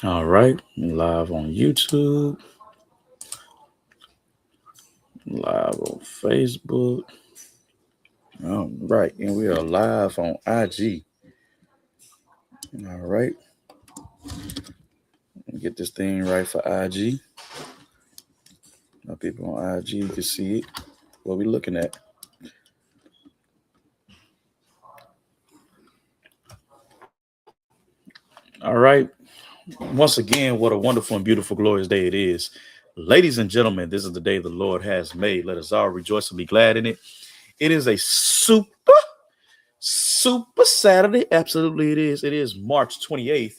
All right, live on YouTube, live on Facebook. All right, and we are live on IG. All right, get this thing right for IG. Now people on IG can see it. What we looking at? All right. Once again, what a wonderful and beautiful, glorious day it is. Ladies and gentlemen, this is the day the Lord has made. Let us all rejoice and be glad in it. It is a super Saturday. Absolutely, it is. It is March 28th,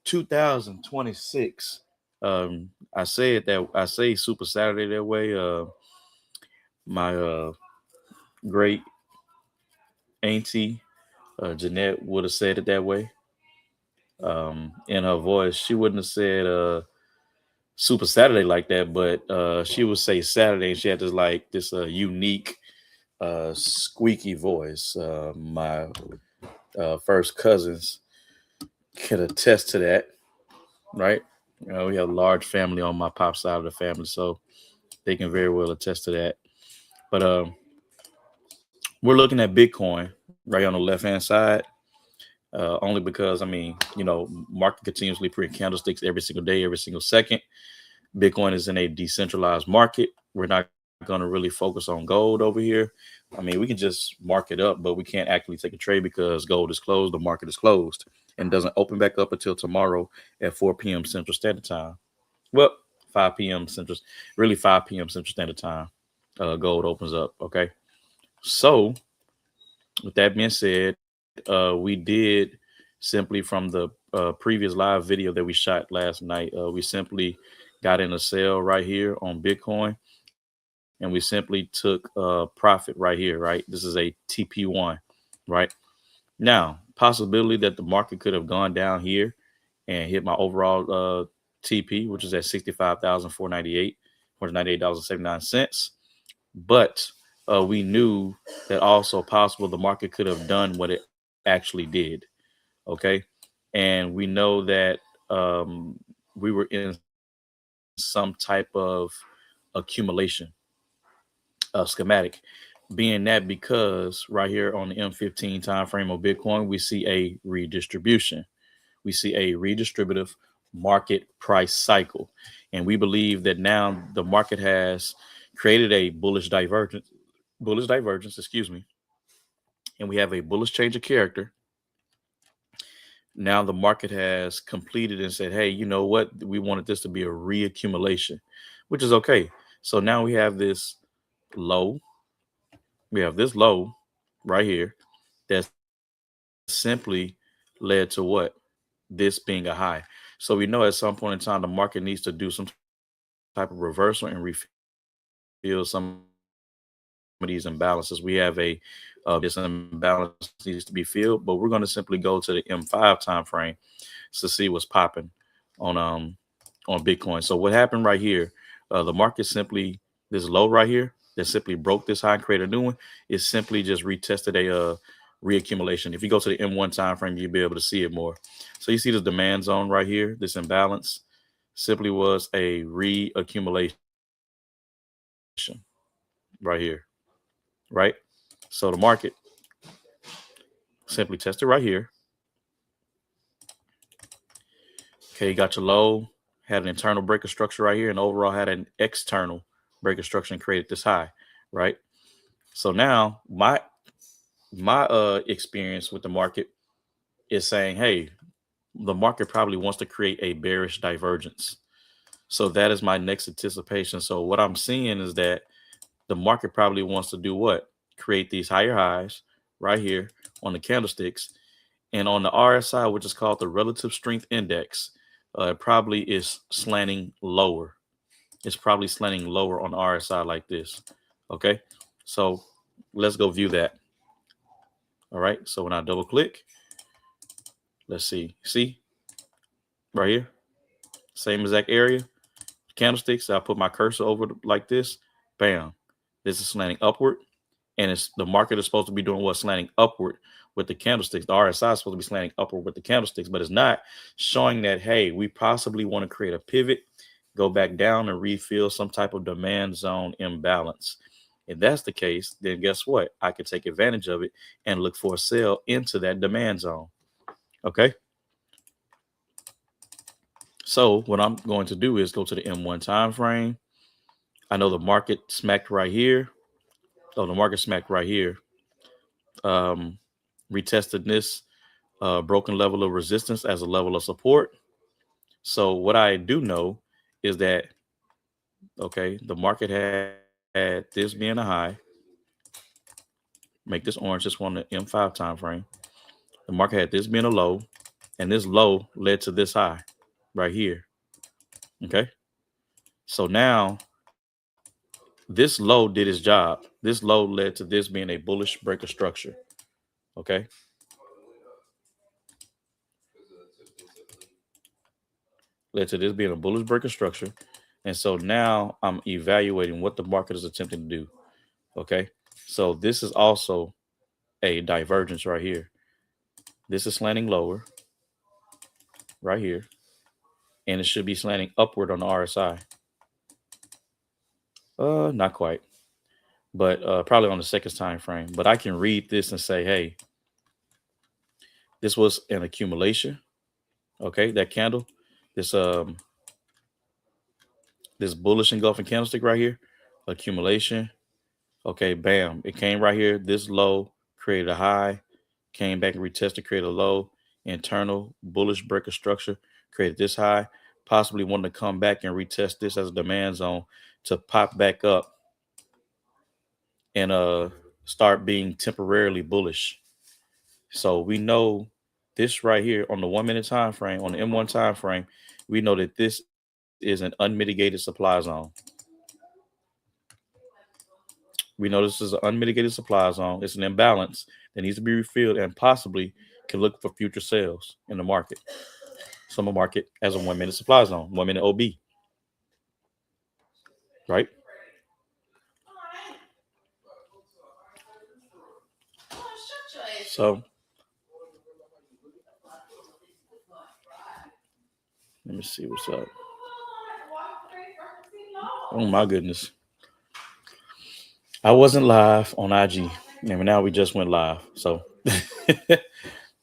2026. I say super Saturday that way. My great auntie Jeanette would have said it that way. In her voice, she wouldn't have said super Saturday like that, but she would say Saturday, and she had this unique squeaky voice. My first cousins can attest to that, right? We have a large family on my pop side of the family, so they can very well attest to that. But we're looking at Bitcoin right on the left hand side, only because market continuously print candlesticks every single day, every single second. Bitcoin is in a decentralized market. We're not going to really focus on gold over here. I mean, we can just mark it up, but we can't actually take a trade because gold is closed. The market is closed and doesn't open back up until tomorrow at 4 p.m. Central Standard Time. Well, 5 p.m. Central, really 5 p.m. Central Standard Time. Gold opens up. Okay. So, with that being said, we did simply from the previous live video that we shot last night, we simply got in a sale right here on Bitcoin, and we simply took profit right here, right? This is a TP1, right? Now, possibility that the market could have gone down here and hit my overall TP, which is at 65,498, $498.79. But we knew that also possible the market could have done what it actually did. Okay. And we know that we were in some type of accumulation schematic, being that because right here on the M15 time frame of Bitcoin, we see a redistribution. We see a redistributive market price cycle. And we believe that now the market has created a bullish divergence, excuse me, and we have a bullish change of character. Now the market has completed and said, hey, you know what? We wanted this to be a reaccumulation, which is okay. So now low. We have this low right here that simply led to what? This being a high. So we know at some point in time the market needs to do some type of reversal and refill some of these imbalances. We have this imbalance needs to be filled, but we're going to simply go to the M5 time frame to see what's popping on on Bitcoin. So what happened right here? The market simply this low right here that simply broke this high and created a new one. It simply just retested a reaccumulation. If you go to the M1 time frame, you'll be able to see it more. So you see this demand zone right here. This imbalance simply was a reaccumulation right here, right? So the market simply tested right here. Okay, you got your low, had an internal breaker structure right here, and overall had an external breaker structure and created this high, right? So now my experience with the market is saying, hey, the market probably wants to create a bearish divergence. So that is my next anticipation. So what I'm seeing is that the market probably wants to do what? Create these higher highs right here on the candlesticks. And on the RSI, which is called the relative strength index, it probably is slanting lower. It's probably slanting lower on the RSI like this. Okay. So let's go view that. All right. So when I double click, let's see. See right here, same exact area, candlesticks. I put my cursor over like this. Bam. This is slanting upward. and it's the market is supposed to be doing what, slanting upward with the candlesticks. The RSI is supposed to be slanting upward with the candlesticks, but it's not showing that, hey, we possibly want to create a pivot, go back down and refill some type of demand zone imbalance. If that's the case, then guess what? I could take advantage of it and look for a sell into that demand zone. Okay. So what I'm going to do is go to the M1 time frame. I know the market smacked right here. Oh, the market smacked right here. Um, Retested this broken level of resistance as a level of support. So what I do know is that, okay, the market had this being a high. Make this orange, this one, the M5 time frame. The market had this being a low, and this low led to this high right here. Okay. So now this low did its job. This low led to this being a bullish breaker structure. Okay. Led to this being a bullish breaker structure. And so now I'm evaluating what the market is attempting to do. Okay. So this is also a divergence right here. This is slanting lower right here, and it should be slanting upward on the RSI. Not quite, but probably on the second time frame. But I can read this and say, hey, this was an accumulation. Okay, that candle, this this bullish engulfing candlestick right here, accumulation. Okay, bam, it came right here. This low created a high, came back and retested, created a low, internal bullish breaker structure, created this high, possibly wanting to come back and retest this as a demand zone to pop back up and start being temporarily bullish. So we know this right here on the 1 minute time frame, on the M1 time frame, we know that this is an unmitigated supply zone. We know this is an unmitigated supply zone. It's an imbalance that needs to be refilled and possibly can look for future sales in the market. Summer market as a 1 minute supply zone, 1 minute OB, right? So let me see what's up. Oh my goodness. I wasn't live on IG. And now we just went live. So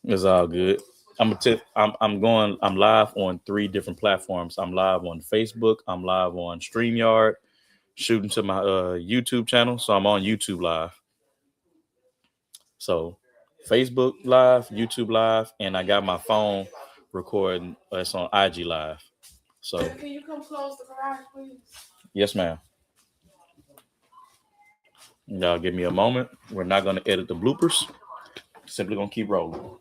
it's all good. I'm live on 3 different platforms. I'm live on Facebook, I'm live on StreamYard, shooting to my YouTube channel. So I'm on YouTube live. So Facebook live, YouTube live, and I got my phone recording. It's on IG live. So can you come close the garage, please? Yes, ma'am. Y'all give me a moment. We're not going to edit the bloopers. Simply going to keep rolling.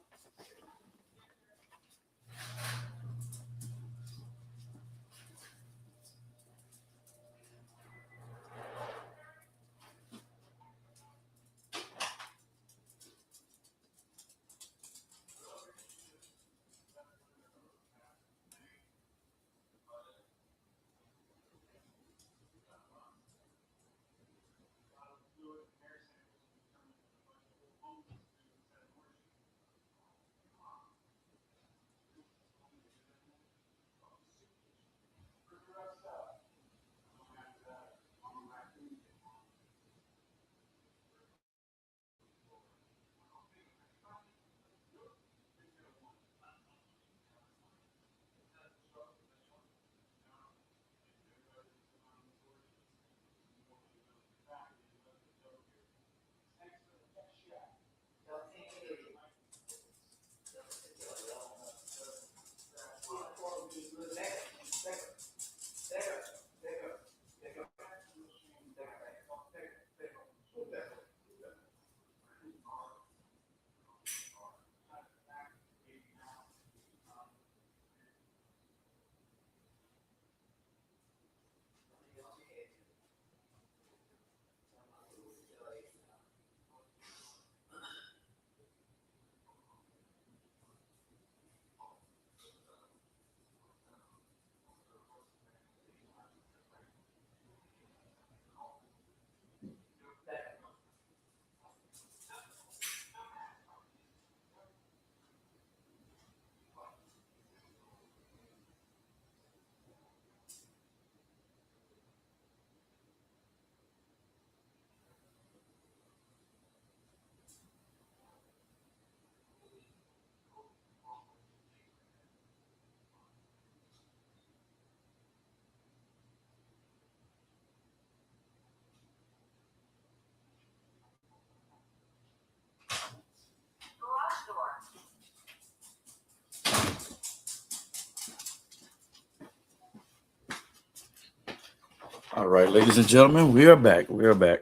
All right, ladies and gentlemen, we are back. We are back.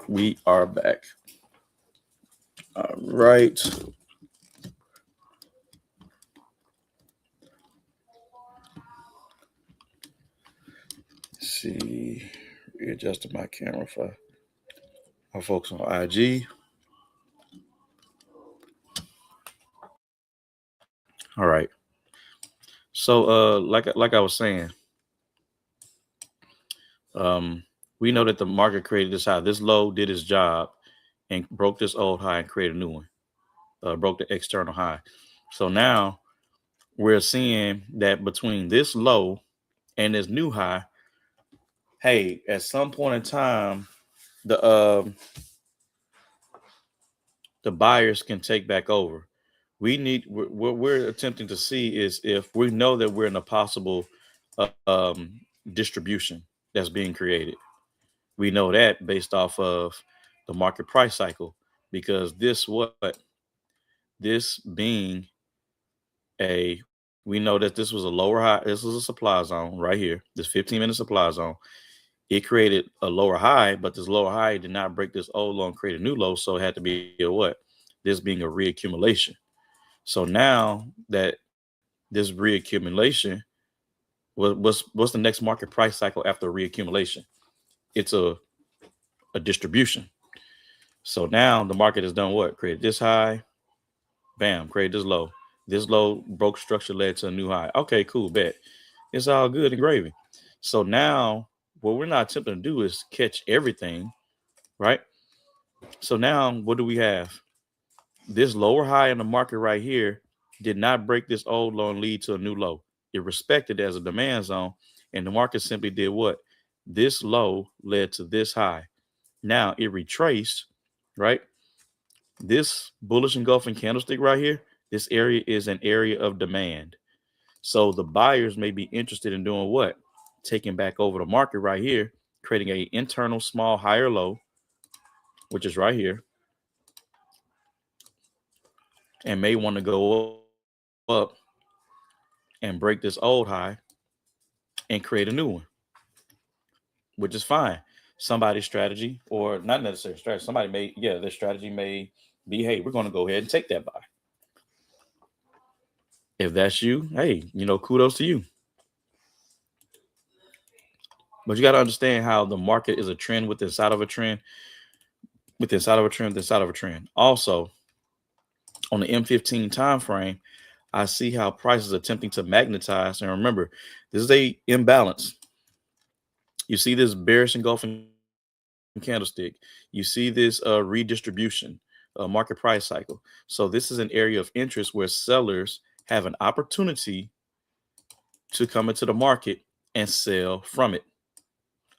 We are back. All right. Let's see, readjusted my camera for our folks on IG. All right. So, like I was saying, um, we know that the market created this high. This low did its job and broke this old high and created a new one. Broke the external high. So now we're seeing that between this low and this new high, hey, at some point in time, the buyers can take back over. What we're attempting to see is if we know that we're in a possible distribution that's being created. We know that based off of the market price cycle, because this being a we know that this was a lower high. This was a supply zone right here. This 15-minute supply zone. It created a lower high, but this lower high did not break this old low and create a new low. So it had to be a what? This being a reaccumulation. So now that this reaccumulation, what's the next market price cycle after reaccumulation? It's a distribution. So now the market has done what? Created this high, bam, created this low. This low broke structure led to a new high. Okay, cool, bet. It's all good and gravy. So now what we're not attempting to do is catch everything, right? So now what do we have? This lower high in the market right here did not break this old low and lead to a new low. It respected as a demand zone, and the market simply did what? This low led to this high. Now it retraced, right? This bullish engulfing candlestick right here, this area is an area of demand. So the buyers may be interested in doing what? Taking back over the market right here, creating a internal small higher low, which is right here, and may want to go up and break this old high and create a new one, which is fine. Somebody's strategy, or not necessarily strategy, somebody may, yeah, their strategy may be, hey, we're going to go ahead and take that buy. If that's you, hey, kudos to you. But you got to understand how the market is a trend within inside of a trend, within inside of a trend, within inside of a trend. Also, on the M15 time frame, I see how prices are attempting to magnetize. And remember, this is a imbalance. You see this bearish engulfing candlestick. You see this redistribution, market price cycle. So this is an area of interest where sellers have an opportunity to come into the market and sell from it.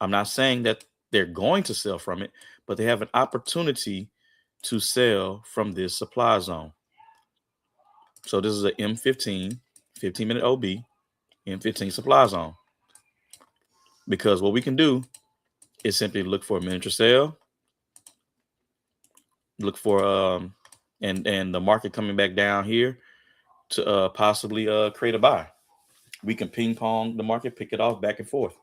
I'm not saying that they're going to sell from it, but they have an opportunity to sell from this supply zone. So this is a M15, 15-minute OB, M15 supply zone. Because what we can do is simply look for a miniature sale, look for and the market coming back down here to possibly create a buy. We can ping pong the market, pick it off back and forth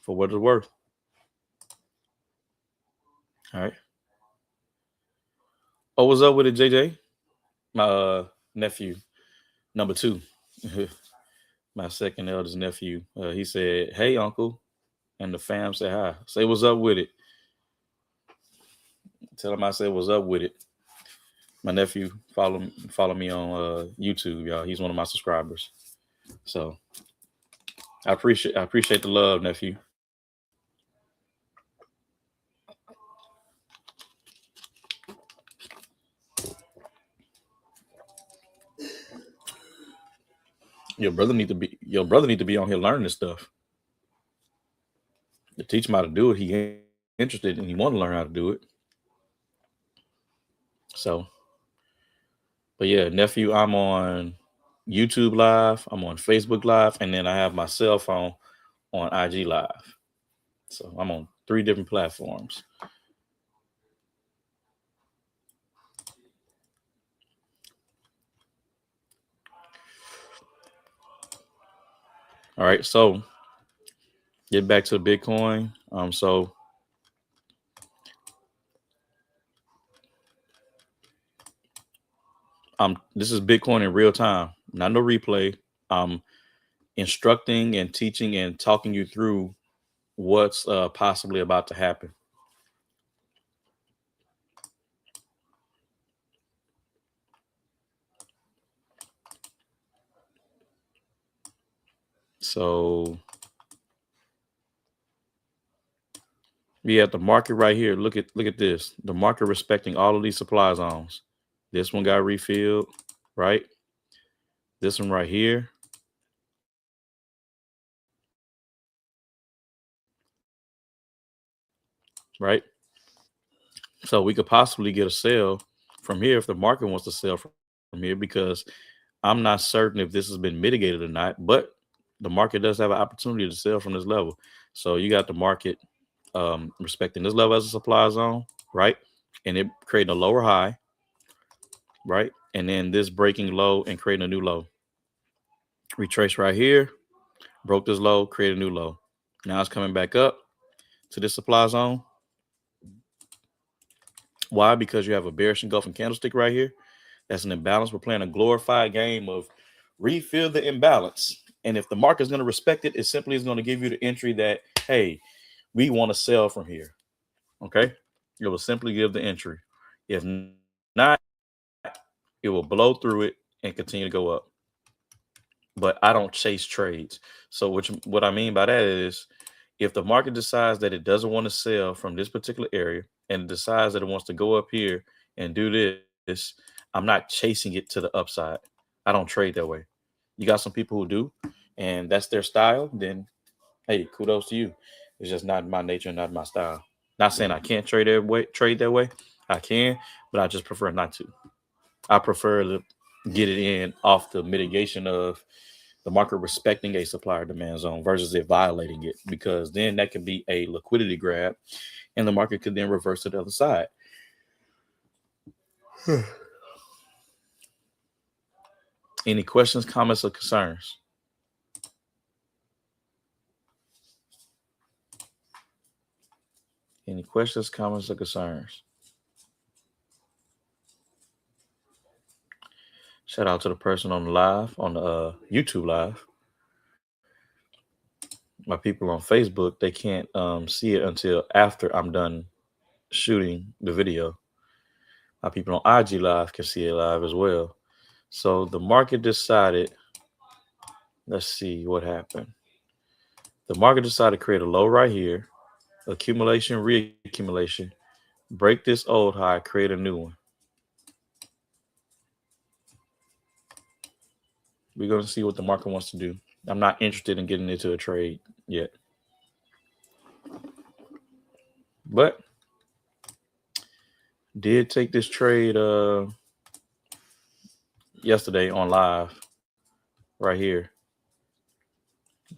for what it's worth. All right. Oh, what's up with it, JJ? My nephew, number two, my second eldest nephew. He said, "Hey, uncle," and the fam said hi. Say what's up with it. Tell him I said what's up with it. My nephew follow me on YouTube, y'all. He's one of my subscribers. So I appreciate the love, nephew. Your brother need to be on here learning this stuff. To teach him how to do it. He interested and he want to learn how to do it. So, but yeah, nephew, I'm on YouTube Live, I'm on Facebook Live, and then I have my cell phone on IG Live. So I'm on 3 different platforms. All right. So get back to Bitcoin. So this is Bitcoin in real time, not no replay. I'm instructing and teaching and talking you through what's possibly about to happen. So we have the market right here. Look at this. The market respecting all of these supply zones. This one got refilled, right? This one right here. Right? So we could possibly get a sell from here if the market wants to sell from here, because I'm not certain if this has been mitigated or not, but the market does have an opportunity to sell from this level. So you got the market respecting this level as a supply zone, right? And it creating a lower high, right? And then this breaking low and creating a new low. Retrace right here, broke this low, create a new low. Now it's coming back up to this supply zone. Why? Because you have a bearish engulfing candlestick right here. That's an imbalance. We're playing a glorified game of refill the imbalance. And if the market is going to respect it, it simply is going to give you the entry that, hey, we want to sell from here. Okay. It will simply give the entry. If not, it will blow through it and continue to go up. But I don't chase trades. So what I mean by that is, if the market decides that it doesn't want to sell from this particular area and decides that it wants to go up here and do this, I'm not chasing it to the upside. I don't trade that way. You got some people who do, and that's their style, then hey, kudos to you. It's just not my nature, not my style. Not saying I can't trade that way. I can, but I just prefer not to. I prefer to get it in off the mitigation of the market respecting a supplier demand zone versus it violating it, because then that could be a liquidity grab and the market could then reverse to the other side. Any questions, comments, or concerns? Any questions, comments, or concerns? Shout out to the person on the live, on the YouTube live. My people on Facebook, they can't see it until after I'm done shooting the video. My people on IG live can see it live as well. So the market decided, let's see what happened. The market decided to create a low right here, accumulation, reaccumulation, break this old high, create a new one. We're going to see what the market wants to do. I'm not interested in getting into a trade yet. But did take this trade yesterday on live right here.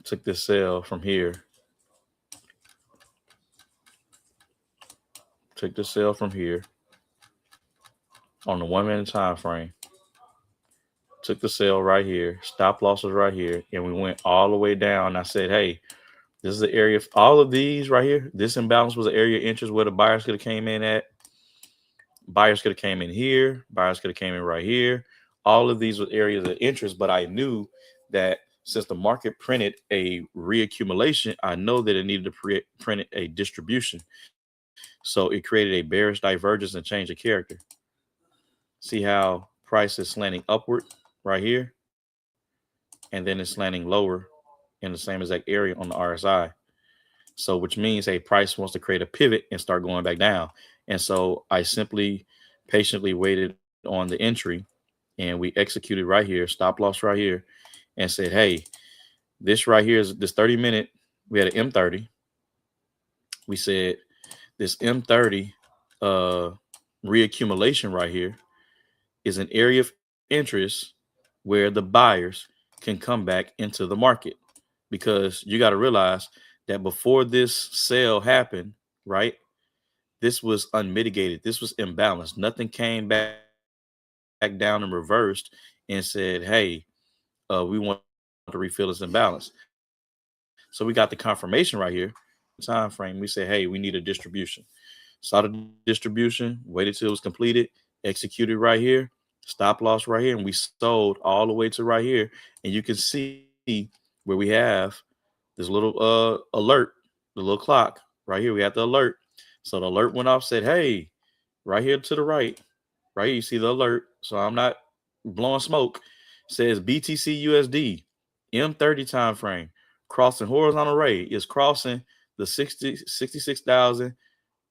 Took this sell from here. Took the sell from here on the 1 minute time frame. Took the sell right here. Stop losses right here. And we went all the way down. I said, hey, this is the area. All of these right here, this imbalance was the area of interest where the buyers could have came in at. Buyers could have came in here. Buyers could have came in right here. All of these were areas of interest, but I knew that since the market printed a reaccumulation, I know that it needed to print a distribution. So it created a bearish divergence and change of character. See how price is slanting upward right here, and then it's slanting lower in the same exact area on the RSI. So which means a price wants to create a pivot and start going back down. And so I simply patiently waited on the entry, and we executed right here, stop loss right here, and said, hey, this right here is this 30-minute. We had an M30. We said this M30 reaccumulation right here is an area of interest where the buyers can come back into the market, because you got to realize that before this sale happened, right, this was unmitigated. This was imbalanced. Nothing came back down and reversed and said, hey, we want to refill this imbalance. So we got the confirmation right here. Time frame. We say, hey, we need a distribution. Saw the distribution, waited till it was completed, executed right here, stop loss right here, and we sold all the way to right here. And you can see where we have this little alert, the little clock right here. We have the alert. So the alert went off, said, hey, right here to the right here, you see the alert. So I'm not blowing smoke. Says BTC USD M30 time frame crossing horizontal ray is crossing the 66,000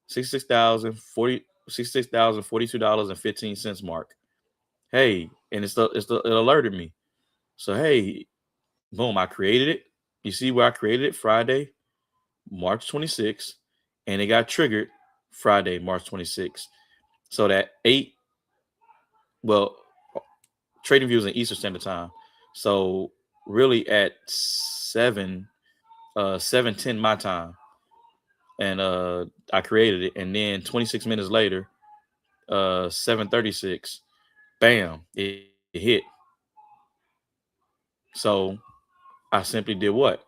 $66,042.15 mark. Hey, and it alerted me. So hey, boom, I created it. You see where I created it Friday, March 26th, and it got triggered Friday, March 26th. So that well, trading views in Eastern Standard Time. So really at 7:10 my time. And I created it, and then 26 minutes later, 7:36, bam, it hit. So I simply did what?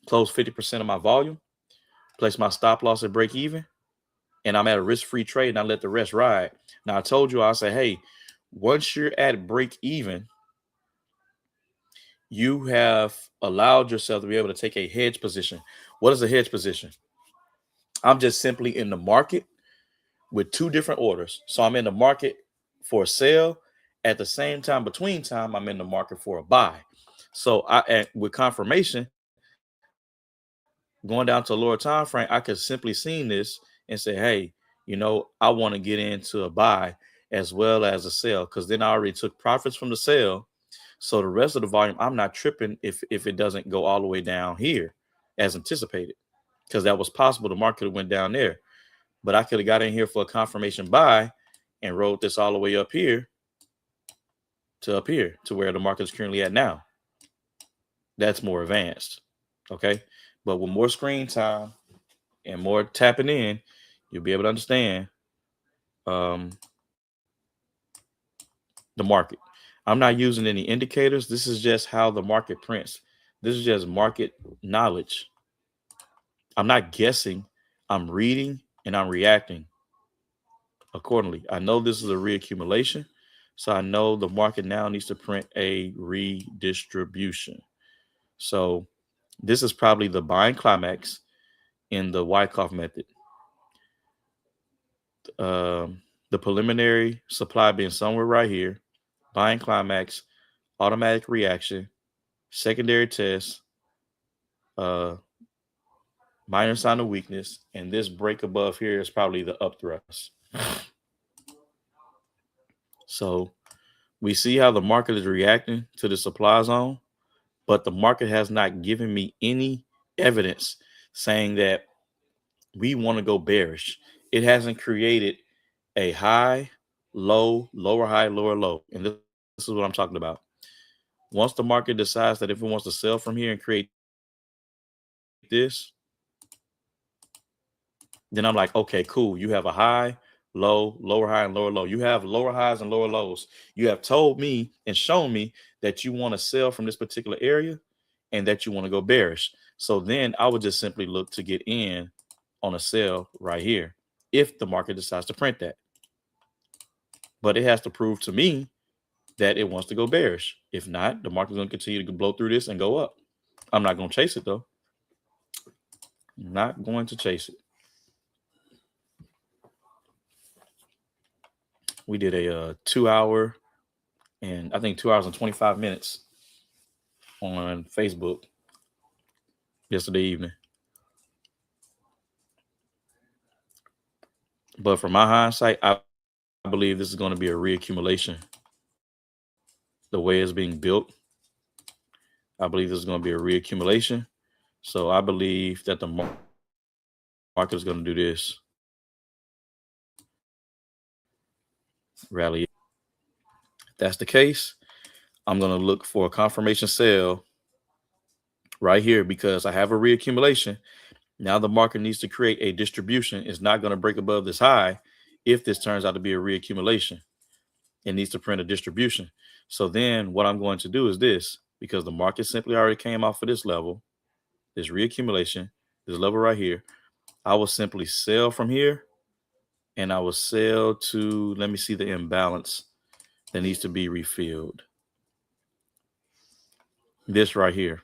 Close 50% of my volume, place my stop loss at break even, and I'm at a risk-free trade, and I let the rest ride. Now I told you, I say, hey, once you're at break even, you have allowed yourself to be able to take a hedge position. What is a hedge position? I'm just simply in the market with two different orders. So I'm in the market for a sell. At the same time, between time, I'm in the market for a buy. So with confirmation, going down to a lower time frame, I could simply see this and say, hey, I want to get into a buy as well as a sell, because then I already took profits from the sell. So the rest of the volume, I'm not tripping if it doesn't go all the way down here as anticipated, because that was possible. The market went down there, but I could have got in here for a confirmation buy and rolled this all the way up here to where the market is currently at now. That's more advanced. Okay. But with more screen time and more tapping in, you'll be able to understand the market. I'm not using any indicators. This is just how the market prints. This is just market knowledge. I'm not guessing. I'm reading and I'm reacting accordingly. I know this is a reaccumulation, so I know the market now needs to print a redistribution. So this is probably the buying climax in the Wyckoff method. The preliminary supply being somewhere right here, buying climax, automatic reaction, secondary test, minor sign of weakness, and this break above here is probably the up thrust. So we see how the market is reacting to the supply zone, but the market has not given me any evidence saying that we want to go bearish. It hasn't created a high, low, lower high, lower low. And this is what I'm talking about. Once the market decides that if it wants to sell from here and create this, then I'm like, okay, cool. You have a high, low, lower high, and lower low. You have lower highs and lower lows. You have told me and shown me that you want to sell from this particular area and that you want to go bearish. So then I would just simply look to get in on a sell right here if the market decides to print that. But it has to prove to me that it wants to go bearish. If not, the market's going to continue to blow through this and go up. I'm not going to chase it, though. Not going to chase it. We did a 2 hour and I think 2 hours and 25 minutes on Facebook yesterday evening. But from my hindsight, I believe this is going to be a reaccumulation. The way it's being built, I believe this is going to be a reaccumulation. So I believe that the market is going to do this. Rally. If that's the case, I'm going to look for a confirmation sell right here because I have a reaccumulation. Now the market needs to create a distribution. It's not going to break above this high if this turns out to be a reaccumulation. It needs to print a distribution. So then what I'm going to do is this, because the market simply already came off of this level. this reaccumulation, this level right here, I will simply sell from here, and I will sell to, let me see the imbalance that needs to be refilled. This right here.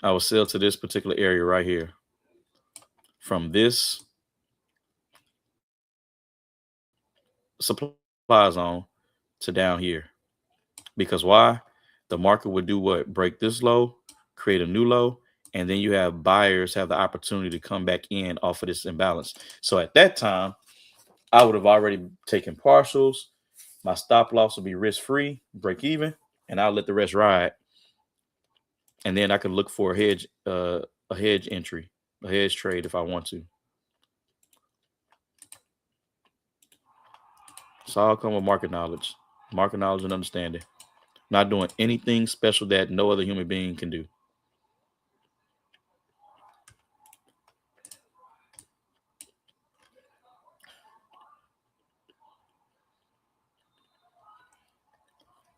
I will sell to this particular area right here. From this supply zone to down here. Because why? The market would do what? Break this low, create a new low, and then you have buyers have the opportunity to come back in off of this imbalance. So at that time, I would have already taken partials. My stop loss will be risk-free, break even, and I'll let the rest ride. And then I can look for a hedge entry, a hedge trade if I want to. It's all come with market knowledge and understanding. Not doing anything special that no other human being can do.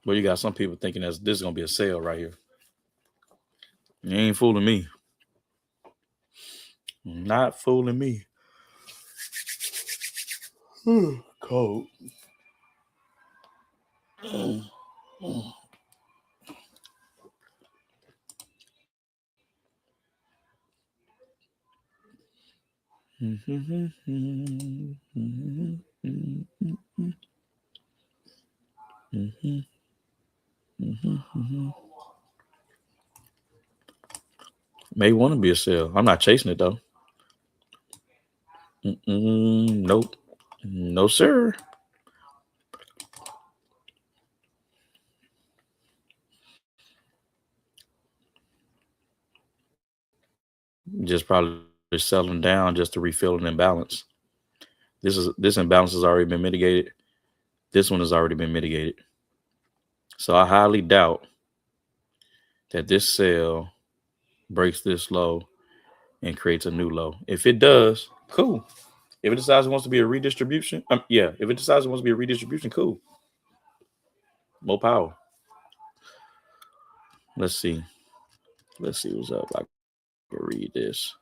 But you got some people thinking that this is gonna be a sale right here. You ain't fooling me. Not fooling me. Cold. May want to be a sale. I'm not chasing it though. Nope. No, sir. Just probably selling down just to refill an imbalance. This imbalance has already been mitigated. This one has already been mitigated. So I highly doubt that this sale breaks this low and creates a new low. If it does, cool. If it decides it wants to be a redistribution, if it decides it wants to be a redistribution, cool. More power. Let's see. Let's see what's up. I can read this.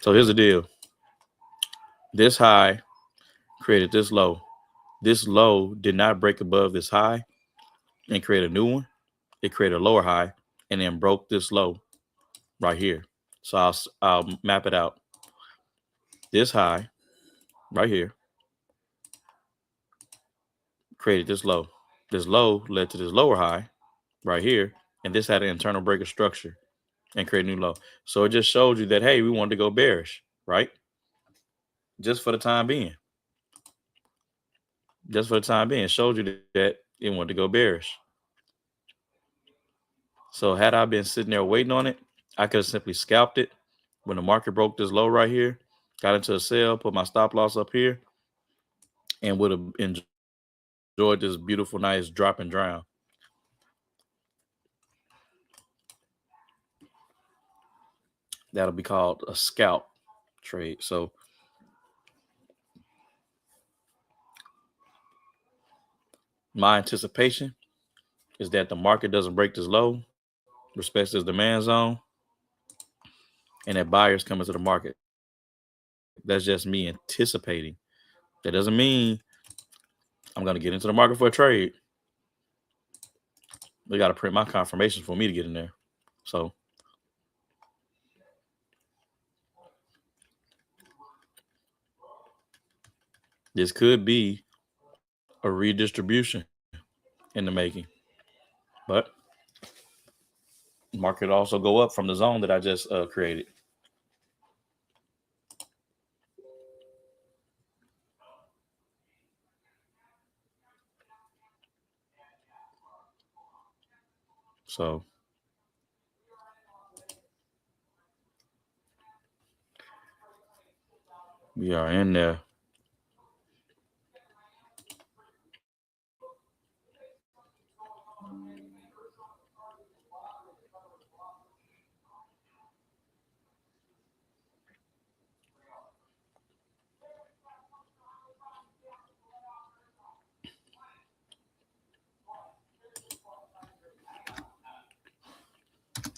So here's the deal. This high created this low. This low did not break above this high and create a new one. It created a lower high and then broke this low right here. So I'll map it out. This high right here created this low. This low led to this lower high right here, and this had an internal breaker structure and create a new low. So it just showed you that, hey, we wanted to go bearish, right? Just for the time being. Just for the time being, it showed you that it wanted to go bearish. So had I been sitting there waiting on it, I could have simply scalped it when the market broke this low right here, got into a sell, put my stop loss up here, and would have enjoyed this beautiful, nice drop and drown. That'll be called a scalp trade. So my anticipation is that the market doesn't break this low, respects this demand zone, and that buyers come into the market. That's just me anticipating. That doesn't mean I'm going to get into the market for a trade. They got to print my confirmation for me to get in there. So this could be a redistribution in the making. But market also go up from the zone that I just created. So we are in there.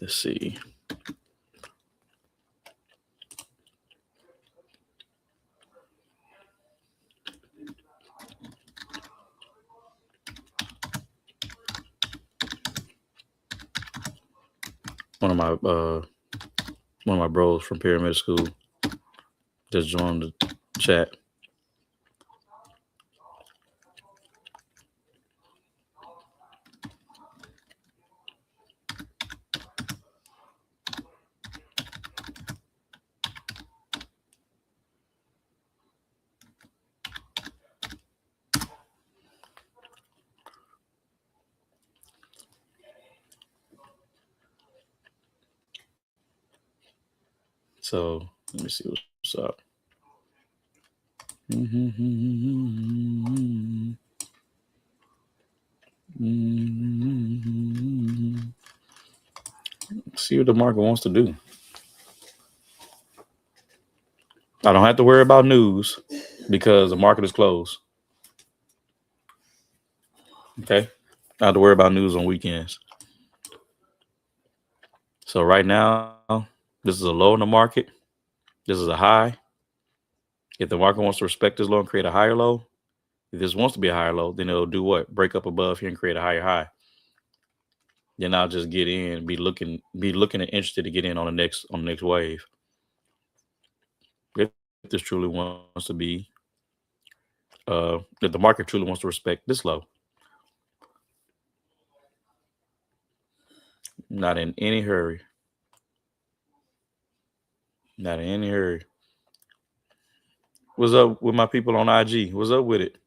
Let's see. One of my bros from Pyramid School just joined the chat. So let me see what's up. See what the market wants to do. I don't have to worry about news because the market is closed. Okay. I have to worry about news on weekends. So right now, this is a low in the market. This is a high. If the market wants to respect this low and create a higher low, if this wants to be a higher low, then it'll do what? Break up above here and create a higher high. Then I'll just get in, be looking and interested to get in on the next wave. If this truly wants to be, if the market truly wants to respect this low. Not in any hurry. Not in any hurry. What's up with my people on IG? What's up with it?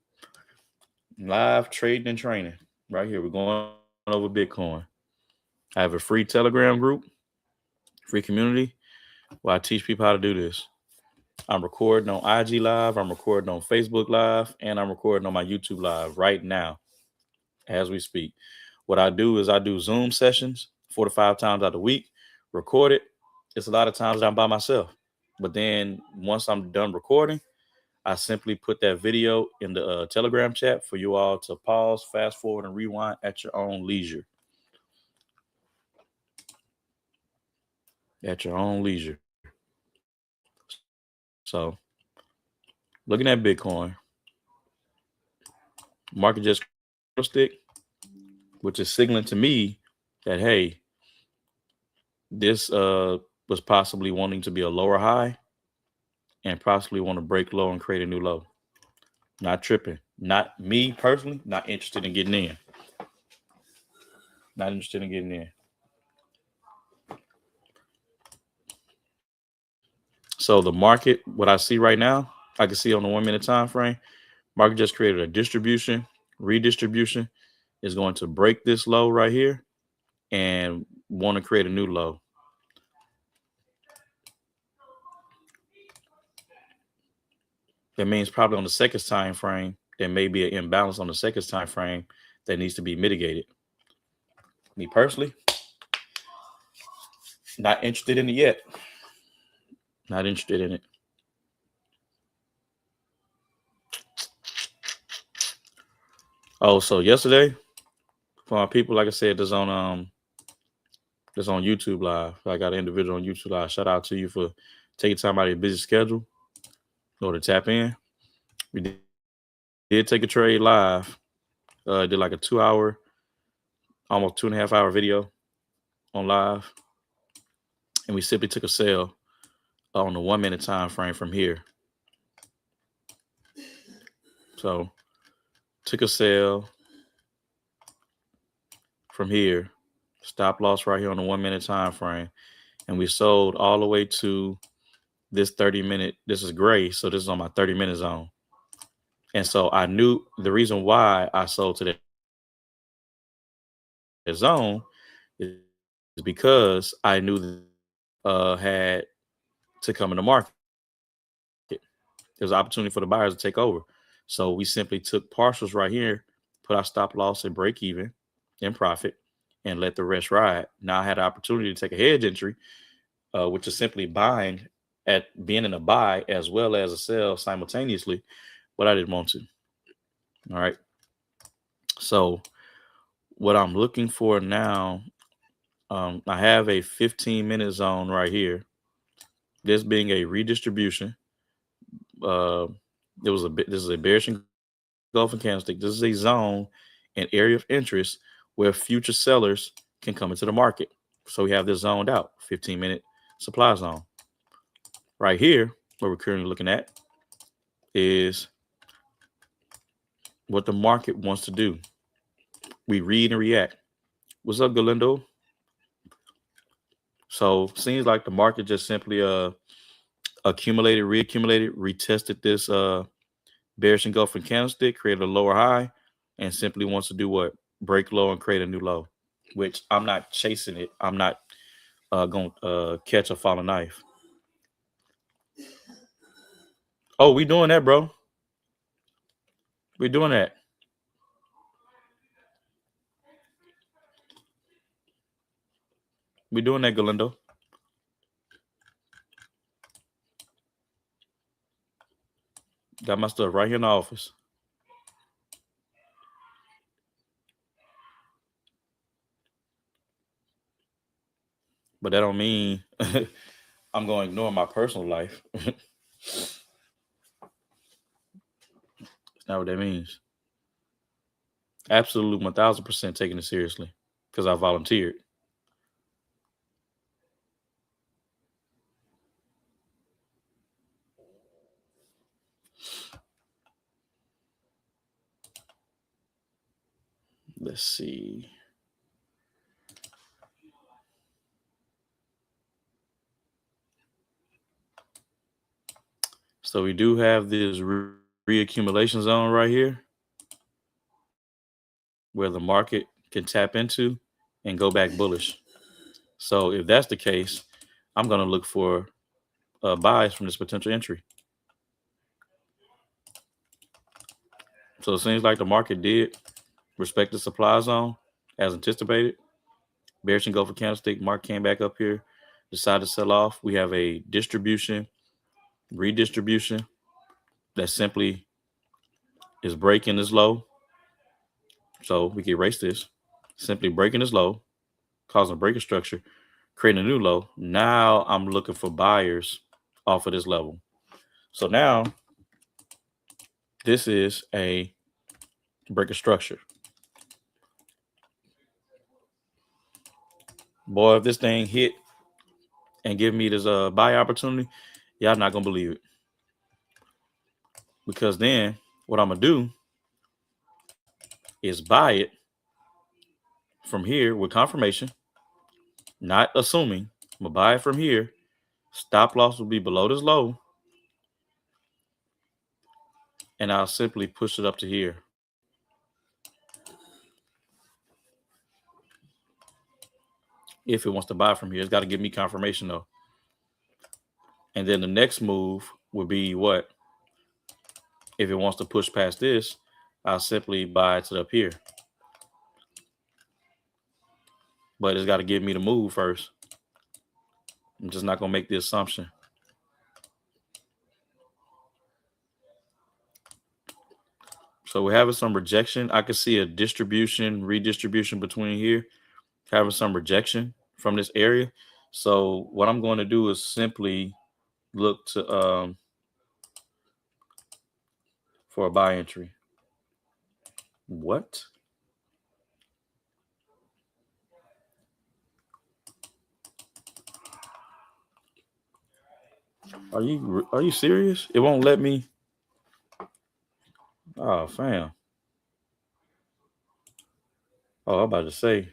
Live trading and training. Right here. We're going over Bitcoin. I have a free Telegram group, free community, where I teach people how to do this. I'm recording on IG Live, I'm recording on Facebook Live, and I'm recording on my YouTube Live right now as we speak. What I do is I do Zoom sessions 4 to 5 times out of the week, record it. It's a lot of times that I'm by myself. But then once I'm done recording, I simply put that video in the Telegram chat for you all to pause, fast forward, and rewind at your own leisure. At your own leisure. So, looking at Bitcoin, market just stick, which is signaling to me that, hey, this was possibly wanting to be a lower high and possibly want to break low and create a new low. Not tripping. Not me personally, not interested in getting in. Not interested in getting in. So the market, what I see right now, I can see on the 1 minute time frame, market just created a distribution, redistribution, is going to break this low right here and want to create a new low. That means probably on the second time frame, there may be an imbalance on the second time frame that needs to be mitigated. Me personally, not interested in it yet. Not interested in it. Oh, so yesterday, for my people, like I said, there's on YouTube Live. I got an individual on YouTube Live. Shout out to you for taking time out of your busy schedule in order to tap in. We did take a trade live. Did like a 2 hour, almost 2.5 hour video on live. And we simply took a sell on the 1 minute time frame from here. So took a sell from here, stop loss right here on the 1 minute time frame, and we sold all the way to this 30 minute. This is gray, so this is on my 30 minute zone. And so I knew the reason why I sold to that zone is because I knew that had to come in the market. There's an opportunity for the buyers to take over. So we simply took partials right here, put our stop loss and break even in profit, and let the rest ride. Now I had an opportunity to take a hedge entry, which is simply buying at being in a buy as well as a sell simultaneously, but I didn't want to. All right. So what I'm looking for now I have a 15-minute zone right here. This being a redistribution. Uh, this is a bearish engulfing candlestick. This is a zone, an area of interest where future sellers can come into the market. So we have this zoned out 15-minute supply zone. Right here, what we're currently looking at is what the market wants to do. We read and react. What's up, Galindo? So seems like the market just simply accumulated, reaccumulated, retested this bearish engulfing candlestick, created a lower high, and simply wants to do what? Break low and create a new low, which I'm not chasing it. I'm not going to catch a falling knife. Oh, we doing that, bro. We're doing that. We're doing that, Galindo. Got my stuff right here in the office. But that don't mean I'm going to ignore my personal life. That's not what that means. Absolutely 1000% taking it seriously because I volunteered. Let's see. So we do have this reaccumulation zone right here where the market can tap into and go back bullish. So if that's the case, I'm going to look for buys from this potential entry. So it seems like the market did respect the supply zone as anticipated. Bearish engulfing candlestick, market came back up here, decided to sell off. We have a distribution, redistribution that simply is breaking this low. So we can erase this. Simply breaking this low, causing a breaking structure, creating a new low. Now I'm looking for buyers off of this level. So now this is a breaking structure. Boy, if this thing hit and give me this buy opportunity, y'all not gonna believe it. Because then what I'm gonna do is buy it from here with confirmation, not assuming. I'm gonna buy it from here. Stop loss will be below this low. And I'll simply push it up to here. If it wants to buy from here, it's got to give me confirmation though. And then the next move would be what? If it wants to push past this, I'll simply buy it up here. But it's got to give me the move first. I'm just not going to make the assumption. So we're having some rejection. I can see a distribution, redistribution between here, having some rejection from this area. So what I'm going to do is simply look to for a buy entry. What? Are you serious? It won't let me. Oh, fam. Oh, I'm about to say.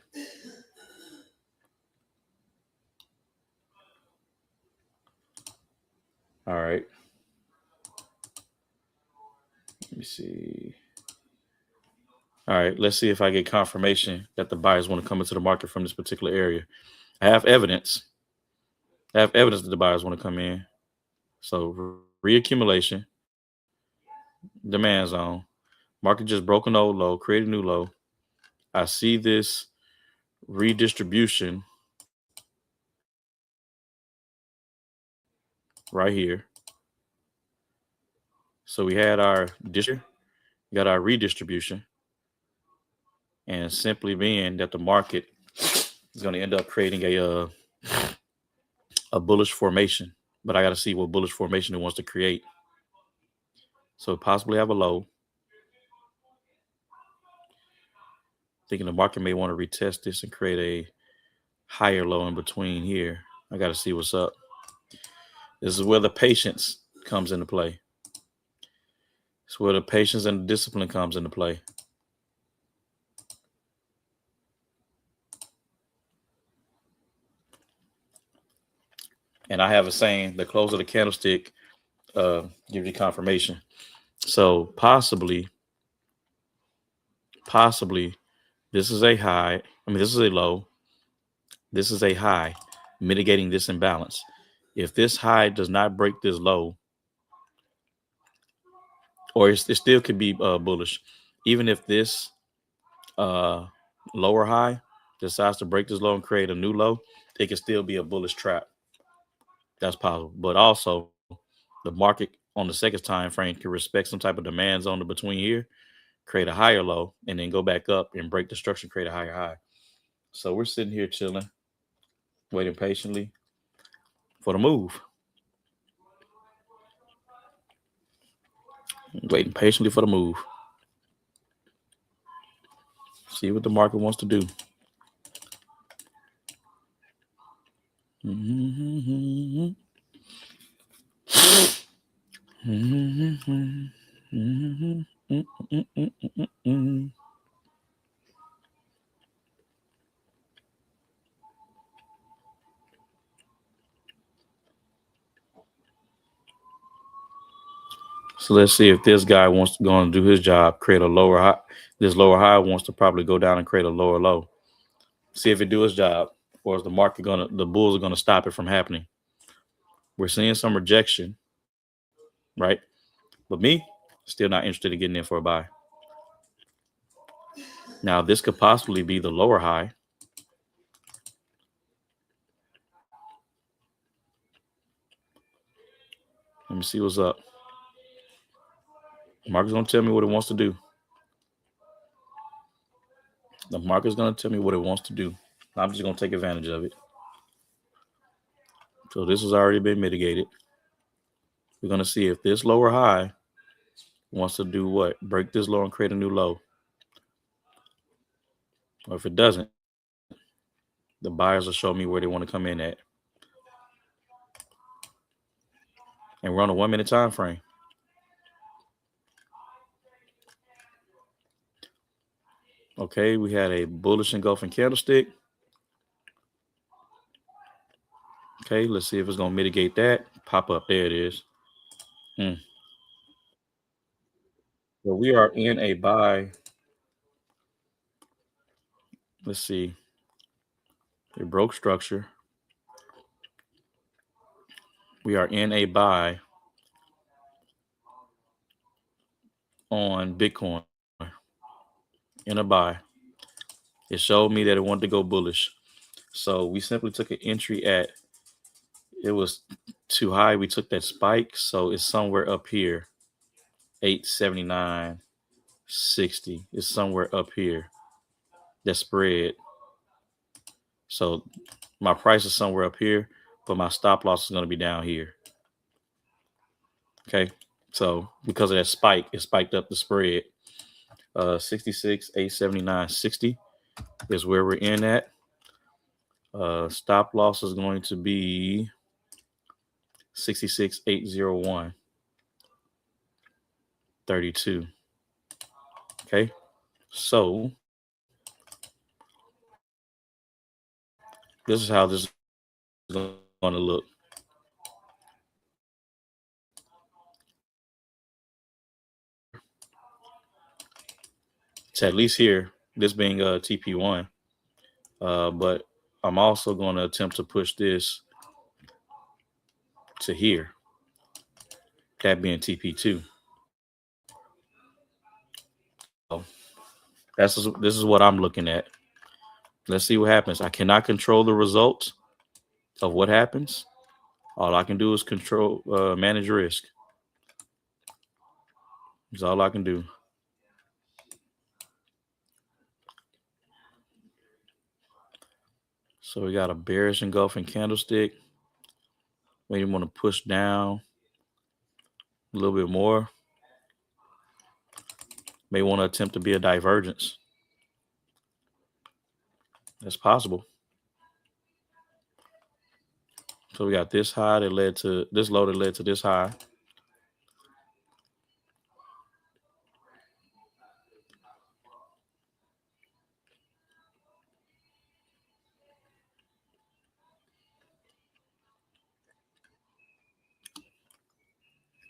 All right. Let me see. All right. Let's see if I get confirmation that the buyers want to come into the market from this particular area. I have evidence. That the buyers want to come in. So reaccumulation, demand zone, market just broke an old low, created a new low. I see this redistribution right here. So we had our got our redistribution, and simply being that the market It's going to end up creating a bullish formation, but I got to see what bullish formation it wants to create. So possibly have a low. Thinking the market may want to retest this and create a higher low in between here. I got to see what's up. This is where the patience comes into play. It's where the patience and the discipline comes into play. And I have a saying, the close of the candlestick gives you confirmation. So possibly, this is a high. I mean, this is a low. This is a high, mitigating this imbalance. If this high does not break this low, or it still could be bullish, even if this lower high decides to break this low and create a new low, it can still be a bullish trap. That's possible. But also, the market on the second time frame can respect some type of demand zone in between here, create a higher low, and then go back up and break the structure and create a higher high. So we're sitting here chilling, waiting patiently for the move. Waiting patiently for the move. See what the market wants to do. Mm-hmm. Mm-hmm. Mm-hmm. Mm-hmm. So let's see if this guy wants to go and do his job, create a lower high. This lower high wants to probably go down and create a lower low. See if it do its job, or is the market the bulls are gonna stop it from happening? We're seeing some rejection, right? But me, still not interested in getting in for a buy. Now this could possibly be the lower high. Let me see what's up. The market's gonna tell me what it wants to do. The market's gonna tell me what it wants to do. I'm just gonna take advantage of it. So this has already been mitigated. We're gonna see if this lower high wants to do what? Break this low and create a new low. Or if it doesn't, the buyers will show me where they want to come in at. And we're on a 1 minute time frame. Okay, we had a bullish engulfing candlestick. Okay, let's see if it's gonna mitigate that. Pop up. There it is. So we are in a buy. Let's see. It broke structure. We are in a buy on Bitcoin. In a buy. It showed me that it wanted to go bullish. So we simply took an entry at, it was too high. We took that spike. So it's somewhere up here. 879.60. It's somewhere up here. That spread. So my price is somewhere up here, but my stop loss is going to be down here. Okay. So because of that spike, it spiked up the spread. 66, 879.60 is where we're in at. Stop loss is going to be 66,801.32. Okay. So this is how this is going to look. It's at least here, this being TP1. But I'm also going to attempt to push this to here, that being TP2. So this is what I'm looking at. Let's see what happens. I cannot control the results of what happens. All I can do is control, manage risk. That's all I can do. So we got a bearish engulfing candlestick. Maybe want to push down a little bit more. May want to attempt to be a divergence. That's possible. So we got this high that led to this low that led to this high.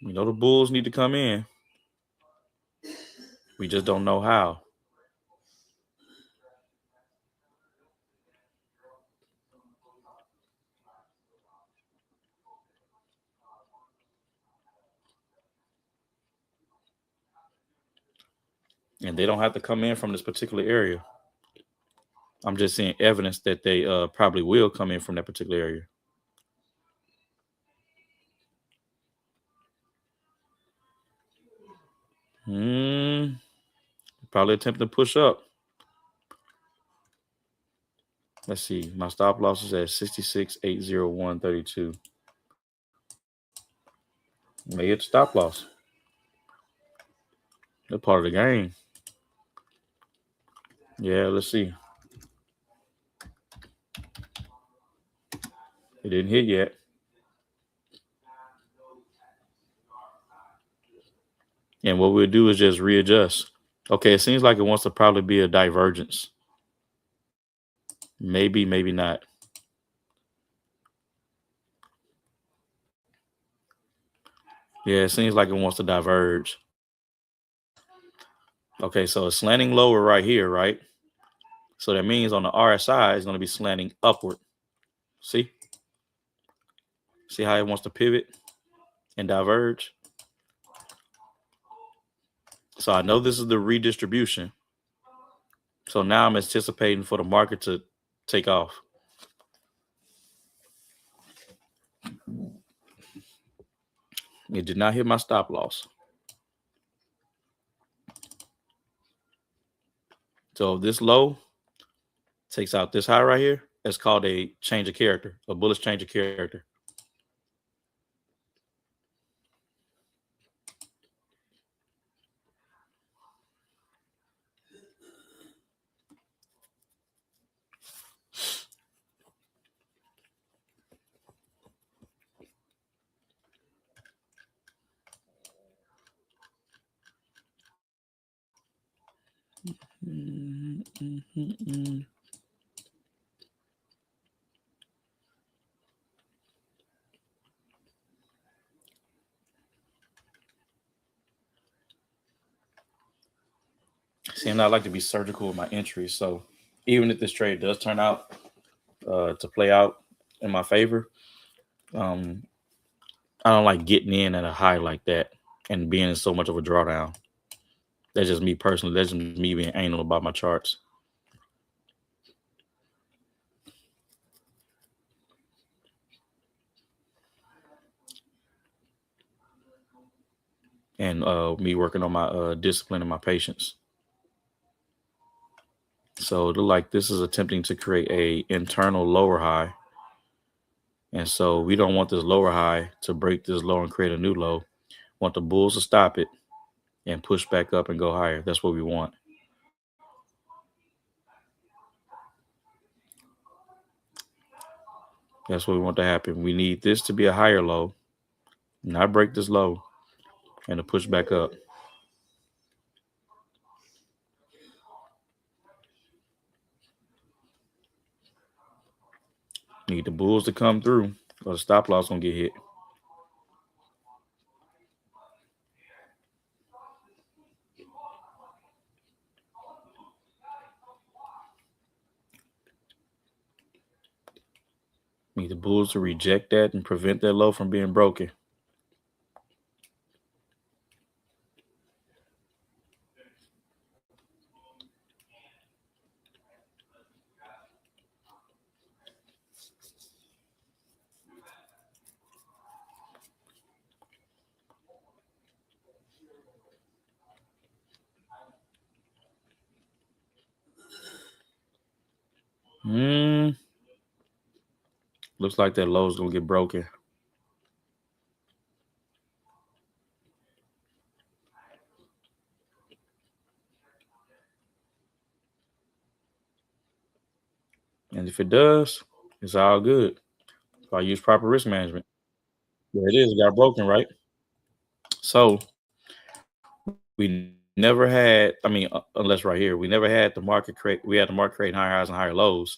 You know the bulls need to come in. We just don't know how. And they don't have to come in from this particular area. I'm just seeing evidence that they probably will come in from that particular area. Probably attempting to push up. Let's see. My stop loss is at 66,801.32. May hit stop loss. That's part of the game. Yeah, let's see. It didn't hit yet. And what we'll do is just readjust. Okay, it seems like it wants to probably be a divergence. Maybe, maybe not. Yeah, it seems like it wants to diverge. Okay, so it's slanting lower right here, right? So that means on the RSI, it's going to be slanting upward. See? See how it wants to pivot and diverge? So I know this is the redistribution. So now I'm anticipating for the market to take off. It did not hit my stop loss. So if this low takes out this high right here, it's called a change of character, a bullish change of character. See, and I like to be surgical with my entries. So even if this trade does turn out to play out in my favor, I don't like getting in at a high like that and being in so much of a drawdown. That's just me personally. That's just me being anal about my charts. And me working on my discipline and my patience. So it look like this is attempting to create a internal lower high. And so we don't want this lower high to break this low and create a new low. Want the bulls to stop it and push back up and go higher. That's what we want. That's what we want to happen. We need this to be a higher low, not break this low, and to push back up. Need the bulls to come through or the stop loss gonna get hit. Need the bulls to reject that and prevent that low from being broken. Looks like that low is gonna get broken. And if it does, it's all good. If I use proper risk management. There it is. It got broken, right? So we never had, I mean, unless right here, we never had the market create, we had the market creating higher highs and higher lows.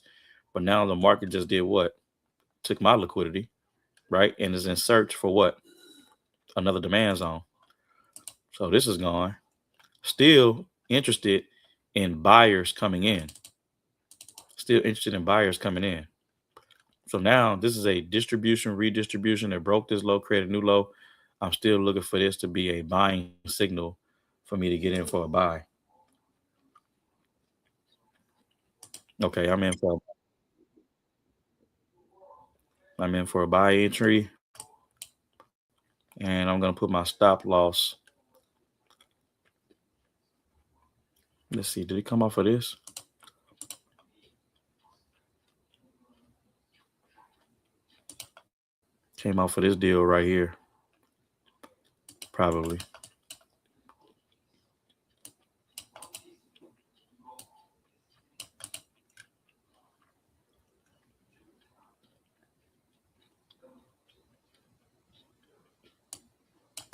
But now the market just did what? Took my liquidity, right? And is in search for what? Another demand zone. So this is gone. Still interested in buyers coming in. Still interested in buyers coming in. So now this is a distribution, redistribution that broke this low, created a new low. I'm still looking for this to be a buying signal for me to get in for a buy. Okay, I'm in for a buy entry, and I'm gonna put my stop loss. Let's see, did it come off of this? Came off of this deal right here, probably.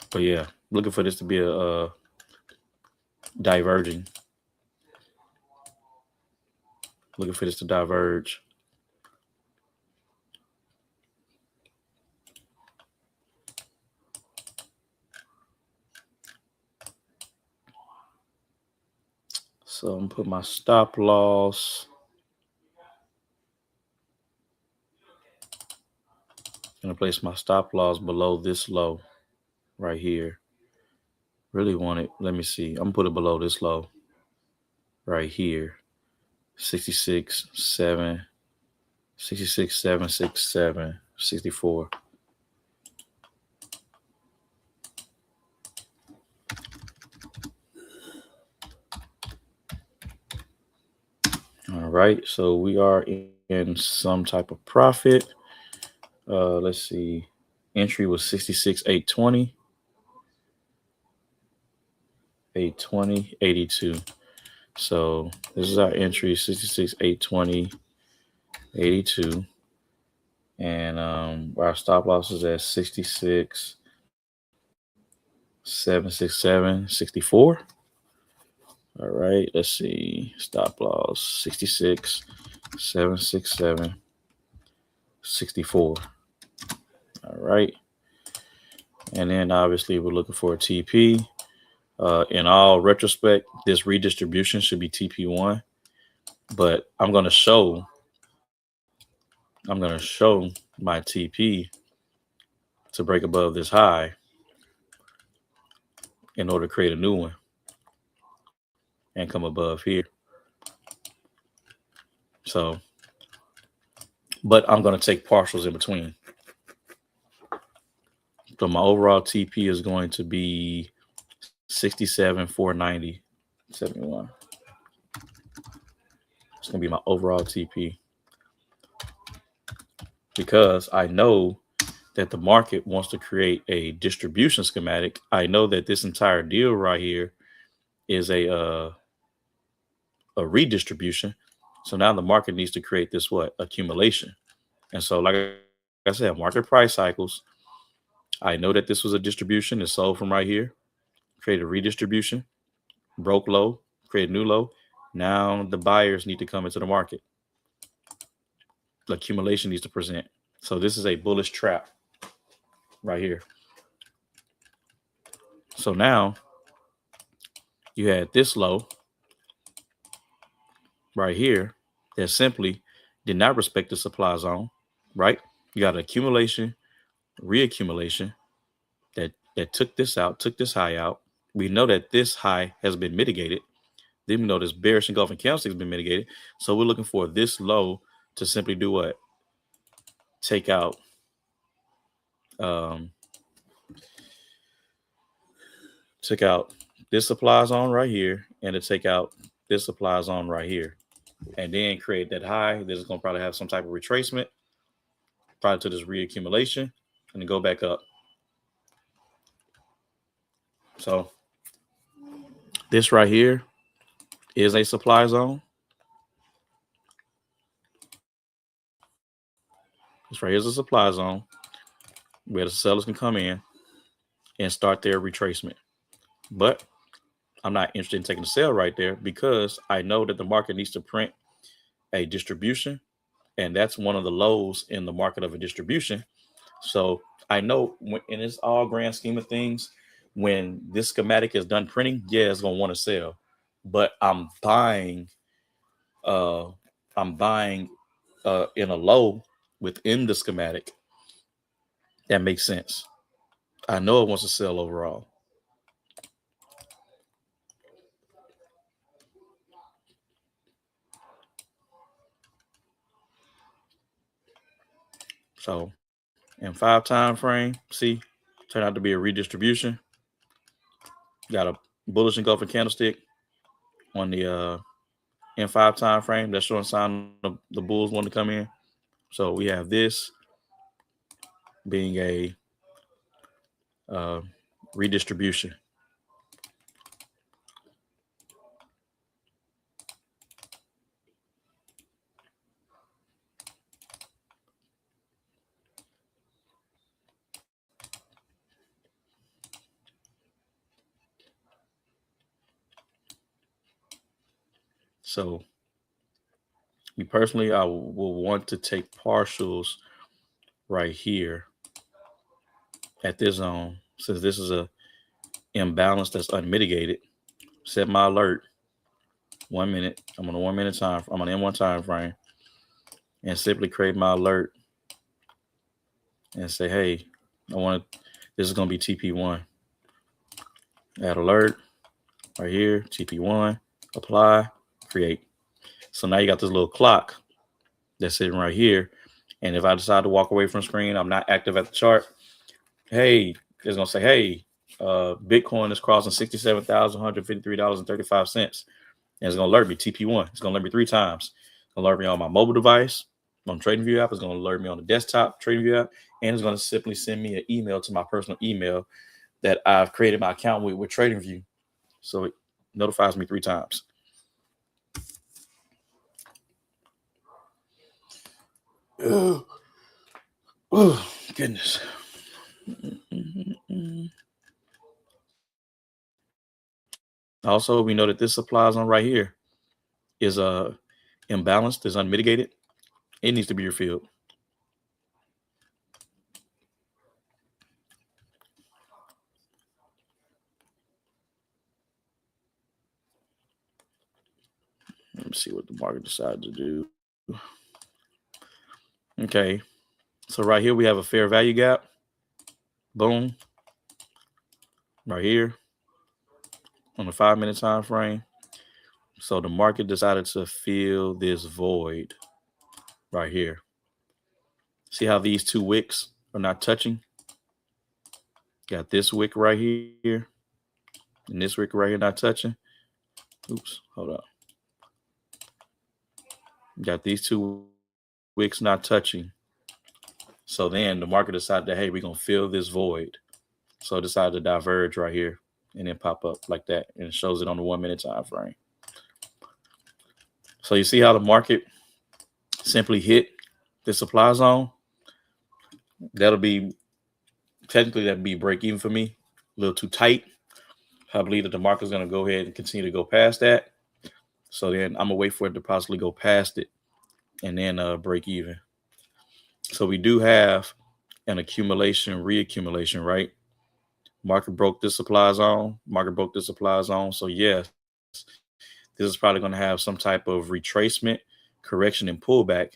But yeah, looking for this to be a diverging. Looking for this to diverge. So I'm gonna put my stop loss. I'm gonna place my stop loss below this low right here. Really want it. Let me see. I'm gonna put it below this low right here. 66, 7, 66, 7, 6, 7, 64. All right, so we are in some type of profit. Let's see. Entry was 66, 820. 820, 82. So this is our entry, 66, 820, 82. And our stop loss is at 66, 767, 64. All right, let's see. Stop loss 66, 767, 64. All right. And then obviously we're looking for a TP. In all retrospect, this redistribution should be TP1. But I'm gonna show my TP to break above this high in order to create a new one and come above here. So, but I'm going to take partials in between. So my overall TP is going to be 67, 490, 71. It's going to be my overall TP because I know that the market wants to create a distribution schematic. I know that this entire deal right here is a redistribution. So now the market needs to create this what? Accumulation. And so like I said, market price cycles. I know that this was a distribution. It sold from right here, created a redistribution, broke low, created new low. Now the buyers need to come into the market. The accumulation needs to present. So this is a bullish trap right here. So now you had this low right here that simply did not respect the supply zone, right? You got an accumulation, reaccumulation that took this out, took this high out. We know that this high has been mitigated. Then we know this bearish engulfing candlestick has been mitigated. So we're looking for this low to simply do what? Take out this supply zone right here and to take out this supply zone right here. And then create that high. This is going to probably have some type of retracement. prior to this reaccumulation, and then go back up. So this right here is a supply zone. This right here is a supply zone where the sellers can come in and start their retracement. But I'm not interested in taking a sell right there because I know that the market needs to print a distribution, and that's one of the lows in the market of a distribution. So I know in this all grand scheme of things, when this schematic is done printing, yeah, it's gonna want to sell, but I'm buying in a low within the schematic that makes sense. I know it wants to sell overall. So in 5 time frame, see, turned out to be a redistribution. Got a bullish engulfing candlestick on the in 5 time frame. That's showing sign of the bulls want to come in. So we have this being a redistribution. So me personally, I will want to take partials right here at this zone, since this is a imbalance that's unmitigated. Set my alert 1 minute. I'm on a 1 minute time. I'm on an M1 time frame, and simply create my alert and say, hey, this is going to be TP1. Add alert right here, TP1, apply, create. So now you got this little clock that's sitting right here. And if I decide to walk away from the screen, I'm not active at the chart. Hey, it's going to say, hey, Bitcoin is crossing $67,153.35. And it's going to alert me, TP1. It's going to alert me 3 times. It's going to alert me on my mobile device, on TradingView app. It's going to alert me on the desktop TradingView app. And it's going to simply send me an email to my personal email that I've created my account with TradingView. So it notifies me 3 times. Oh, goodness. Also, we know that this supply zone right here is imbalanced, is unmitigated. It needs to be refilled. Let me see what the market decided to do. Okay, so right here we have a fair value gap. Boom. Right here on the 5 minute time frame. So the market decided to fill this void right here. See how these 2 wicks are not touching? Got this wick right here and this wick right here not touching. Oops, hold up. Got these 2 wicks not touching. So then the market decided that, hey, we're going to fill this void. So it decided to diverge right here and then pop up like that. And it shows it on the 1 minute time frame. So you see how the market simply hit the supply zone? That'd be break even for me. A little too tight. I believe that the market's going to go ahead and continue to go past that. So then I'm going to wait for it to possibly go past it and then break even. So we do have an accumulation, reaccumulation, right? Market broke this supply zone. So yes, this is probably going to have some type of retracement, correction, and pullback,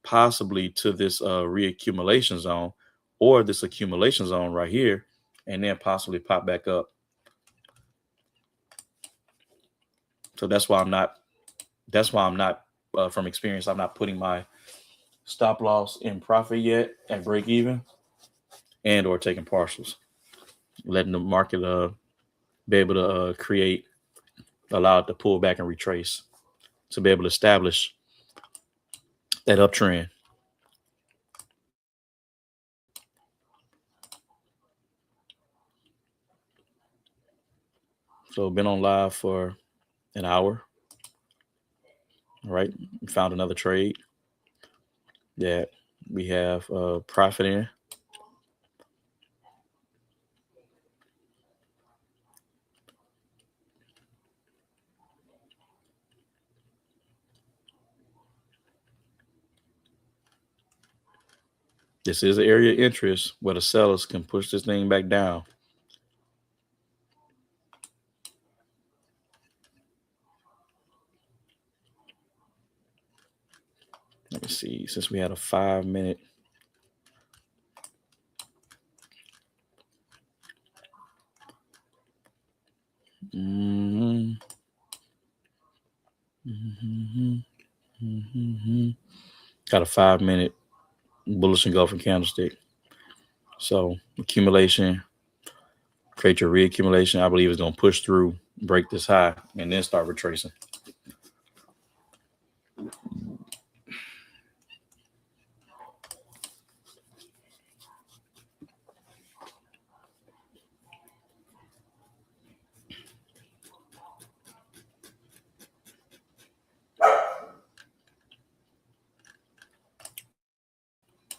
possibly to this reaccumulation zone or this accumulation zone right here, and then possibly pop back up. So that's why I'm not from experience, I'm not putting my stop loss in profit yet at break even and or taking partials, letting the market be able to allow it to pull back and retrace to be able to establish that uptrend. So been on live for an hour. All right. Found another trade that we have profit in. This is an area of interest where the sellers can push this thing back down. Let me see. Since we had a 5 minute, mm-hmm, mm-hmm, mm-hmm, got a 5 minute bullish engulfing candlestick. So accumulation, create your reaccumulation. I believe it's going to push through, break this high, and then start retracing.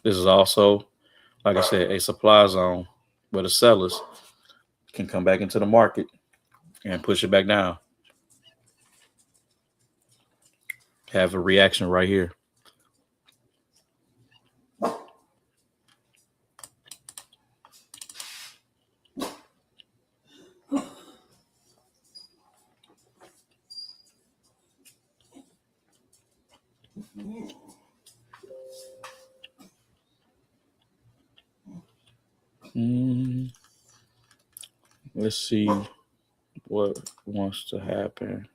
This is also, like I said, a supply zone where the sellers can come back into the market and push it back down. Have a reaction right here. Let's see what wants to happen.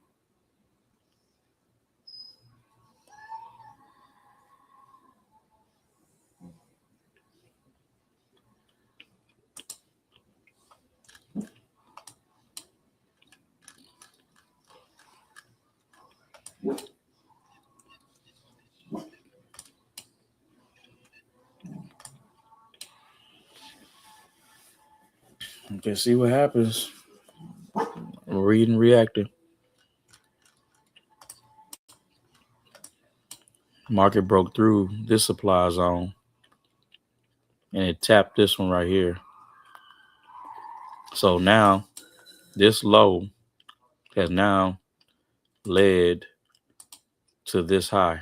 Okay, see what happens. Reading, reacting. Market broke through this supply zone and it tapped this one right here. So now this low has now led to this high.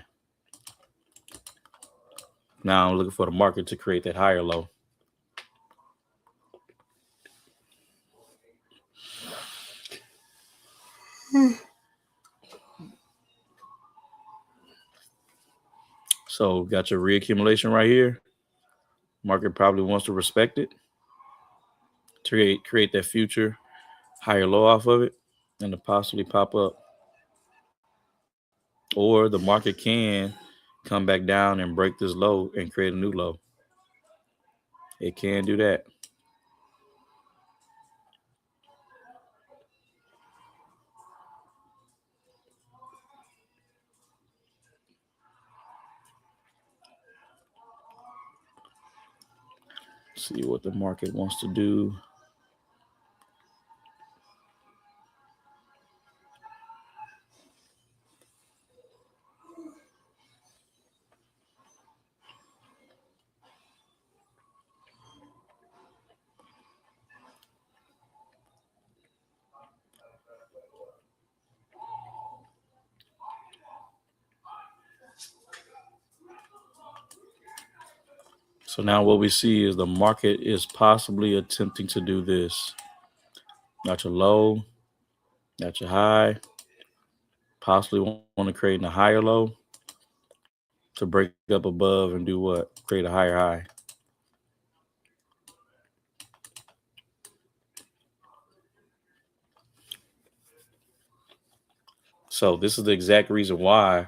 Now I'm looking for the market to create that higher low. So got your reaccumulation right here. Market probably wants to respect it, to create that future higher low off of it, and to possibly pop up. Or the market can come back down and break this low and create a new low. It can do that. See what the market wants to do. So now what we see is the market is possibly attempting to do this. Got your low, got your high, possibly want to create a higher low to break up above and do what? Create a higher high. So this is the exact reason why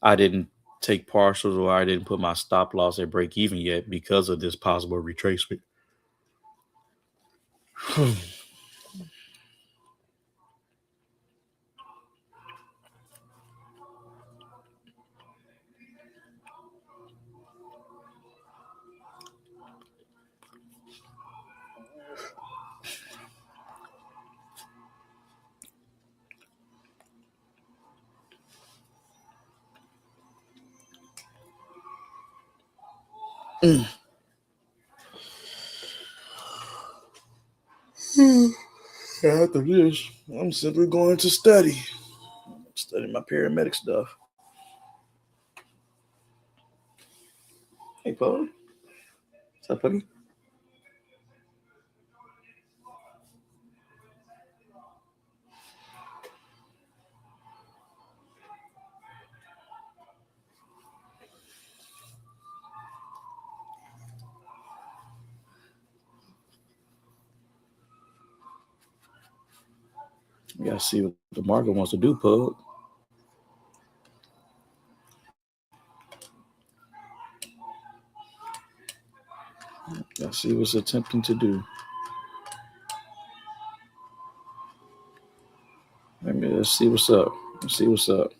I didn't take partials or I didn't put my stop loss at break even yet, because of this possible retracement. After this, I'm simply going to study my paramedic stuff. Hey, Paul. What's up, buddy? We gotta see what the market wants to do, Pug. Gotta see what's attempting to do. Let's see what's up. Let's see what's up.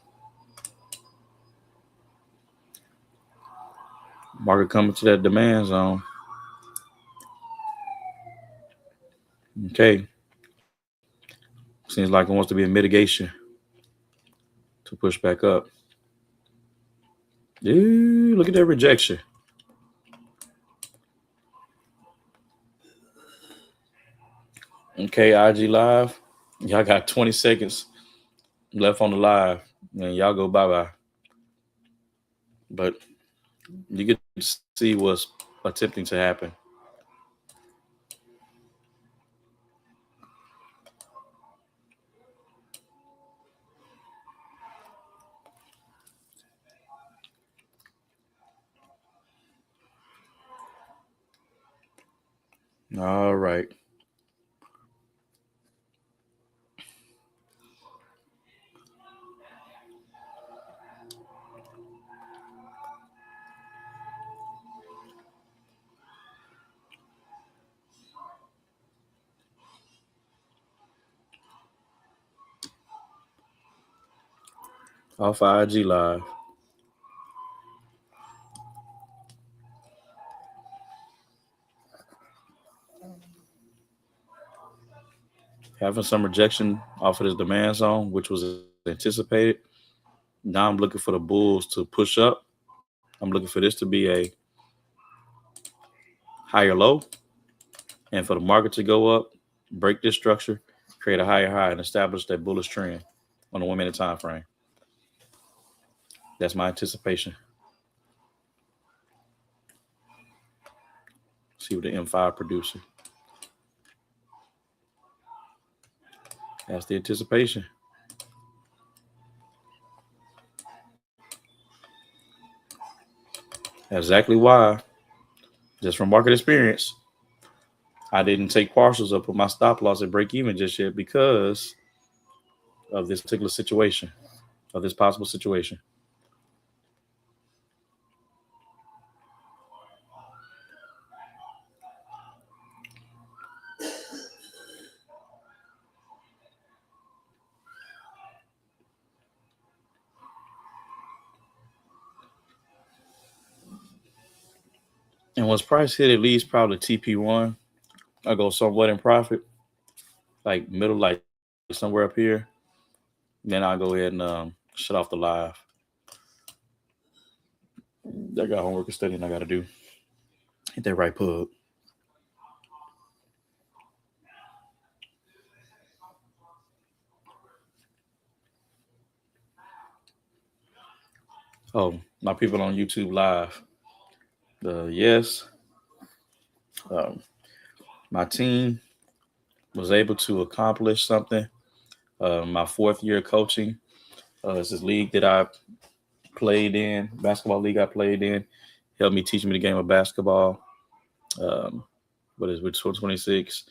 Market coming to that demand zone. Okay. Seems like it wants to be a mitigation to push back up. Dude, look at that rejection. Okay, IG Live. Y'all got 20 seconds left on the live. And y'all go bye-bye. But you get to see what's attempting to happen. All right. Off IG Live. Having some rejection off of this demand zone, which was anticipated. Now I'm looking for the bulls to push up. I'm looking for this to be a higher low and for the market to go up, break this structure, create a higher high, and establish that bullish trend on a 1 minute time frame. That's my anticipation. See what the M5 producer. That's the anticipation. That's exactly why, just from market experience, I didn't take partials or put my stop loss at break even just yet because of this particular situation, of this possible situation. And once price hit at least probably TP1, I go somewhat in profit, like middle, like somewhere up here. Then I'll go ahead and shut off the live. I got homework and studying I got to do. Hit that right pub. Oh, my people on YouTube live. Yes, my team was able to accomplish something. My 4th year coaching. It's this league that I played in, basketball league I played in, helped me teach me the game of basketball. Which 26.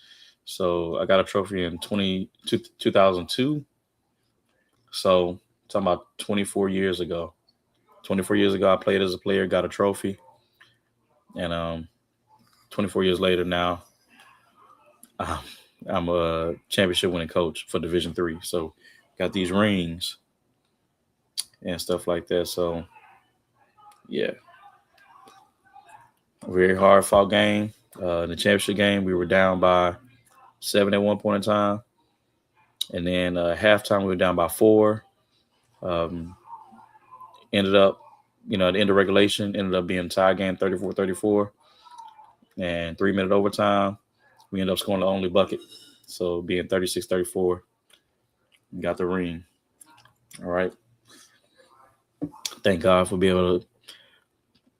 So I got a trophy in 2002. So talking about 24 years ago. 24 years ago, I played as a player, got a trophy. And 24 years later now, I'm a championship winning coach for Division III. So got these rings and stuff like that. So yeah, very hard fought game. In the championship game, we were down by 7 at one point in time. And then halftime, we were down by 4. Ended up At the end of regulation, ended up being a tie game 34-34, and 3 minute overtime. We ended up scoring the only bucket. So being 36-34, got the ring. All right. Thank God for being able to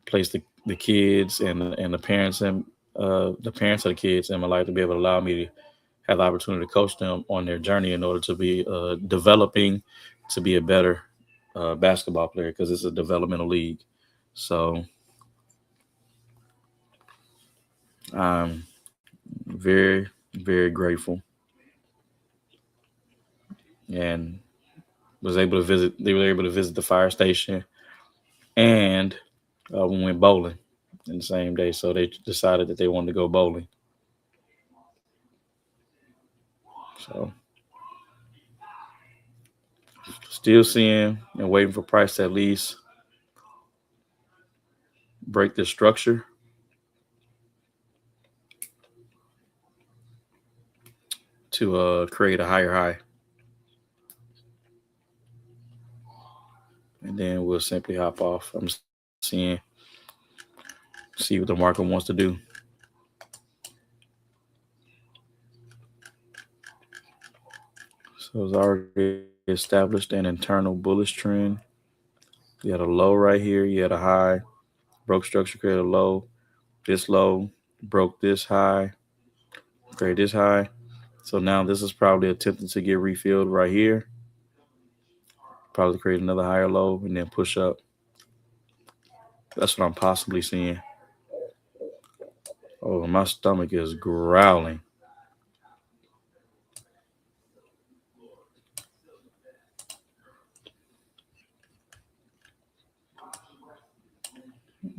place the kids and the parents and the parents of the kids in my life to be able to allow me to have the opportunity to coach them on their journey in order to be developing to be a better basketball player because it's a developmental league. So I'm very, very grateful and was able to visit. They were able to visit the fire station and we went bowling in the same day. So they decided that they wanted to go bowling. So still seeing and waiting for Price to at least break the structure to create a higher high. And then we'll simply hop off. I'm seeing, see what the market wants to do. So it's already established an internal bullish trend. You had a low right here. You had a high, broke structure, created a low. This low broke this high, created this high. So now this is probably attempting to get refilled right here. Probably create another higher low and then push up. That's what I'm possibly seeing. Oh, my stomach is growling.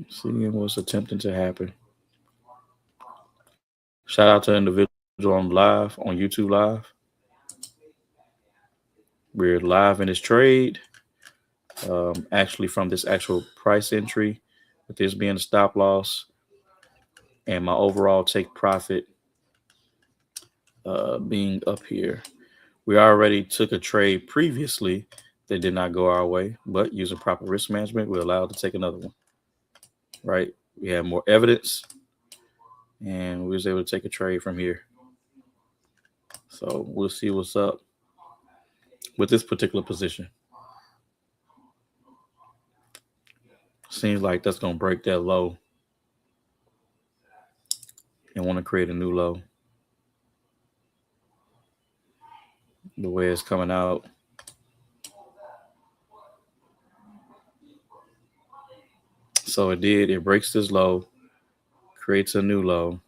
Seeing what's attempting to happen. Shout out to individual on live on YouTube live. We're live in this trade. Actually from this actual price entry, with this being a stop loss, and my overall take profit being up here. We already took a trade previously that did not go our way, but using proper risk management, we're allowed to take another one. Right? We have more evidence, and we was able to take a trade from here. So we'll see what's up with this particular position. Seems like that's gonna break that low and want to create a new low. The way it's coming out. So it did. It breaks this low, creates a new low,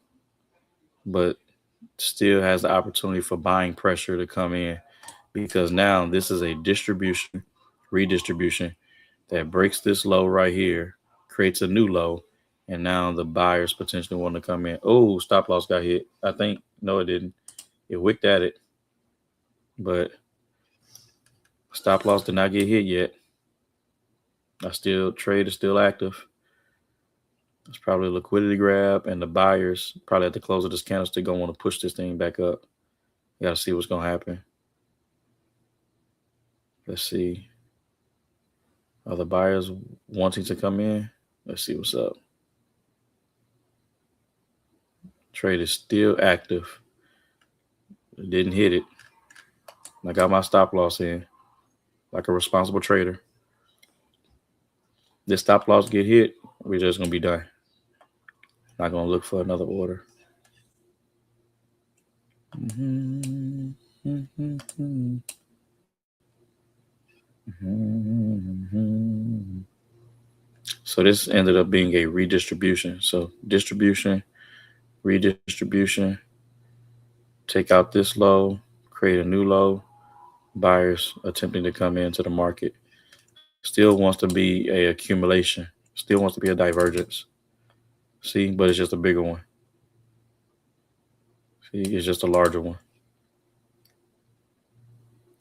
but still has the opportunity for buying pressure to come in because now this is a distribution, redistribution that breaks this low right here, creates a new low, and now the buyers potentially want to come in. Oh, stop loss got hit. I think no, it didn't. It wicked at it, but stop loss did not get hit yet. Trade is still active. It's probably a liquidity grab, and the buyers probably at the close of this candlestick gonna want to push this thing back up. You gotta see what's gonna happen. Let's see. Are the buyers wanting to come in? Let's see what's up. Trade is still active. It didn't hit it. I got my stop loss in like a responsible trader. This stop loss get hit, we're just gonna be done. Not gonna look for another order. So this ended up being a redistribution. So distribution, redistribution, take out this low, create a new low. Buyers attempting to come into the market. Still wants to be a accumulation. Still wants to be a divergence. See, but it's just a bigger one. See, it's just a larger one.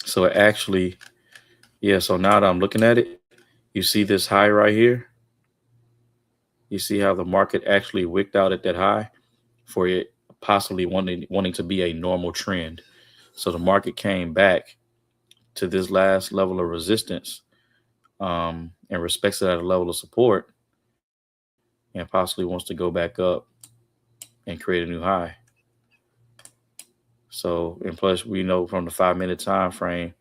So it actually, yeah, so now that I'm looking at it, you see this high right here? You see how the market actually wicked out at that high for it possibly wanting to be a normal trend. So the market came back to this last level of resistance and respects it at a level of support and possibly wants to go back up and create a new high. So, and plus, we know from the 5 minute time frame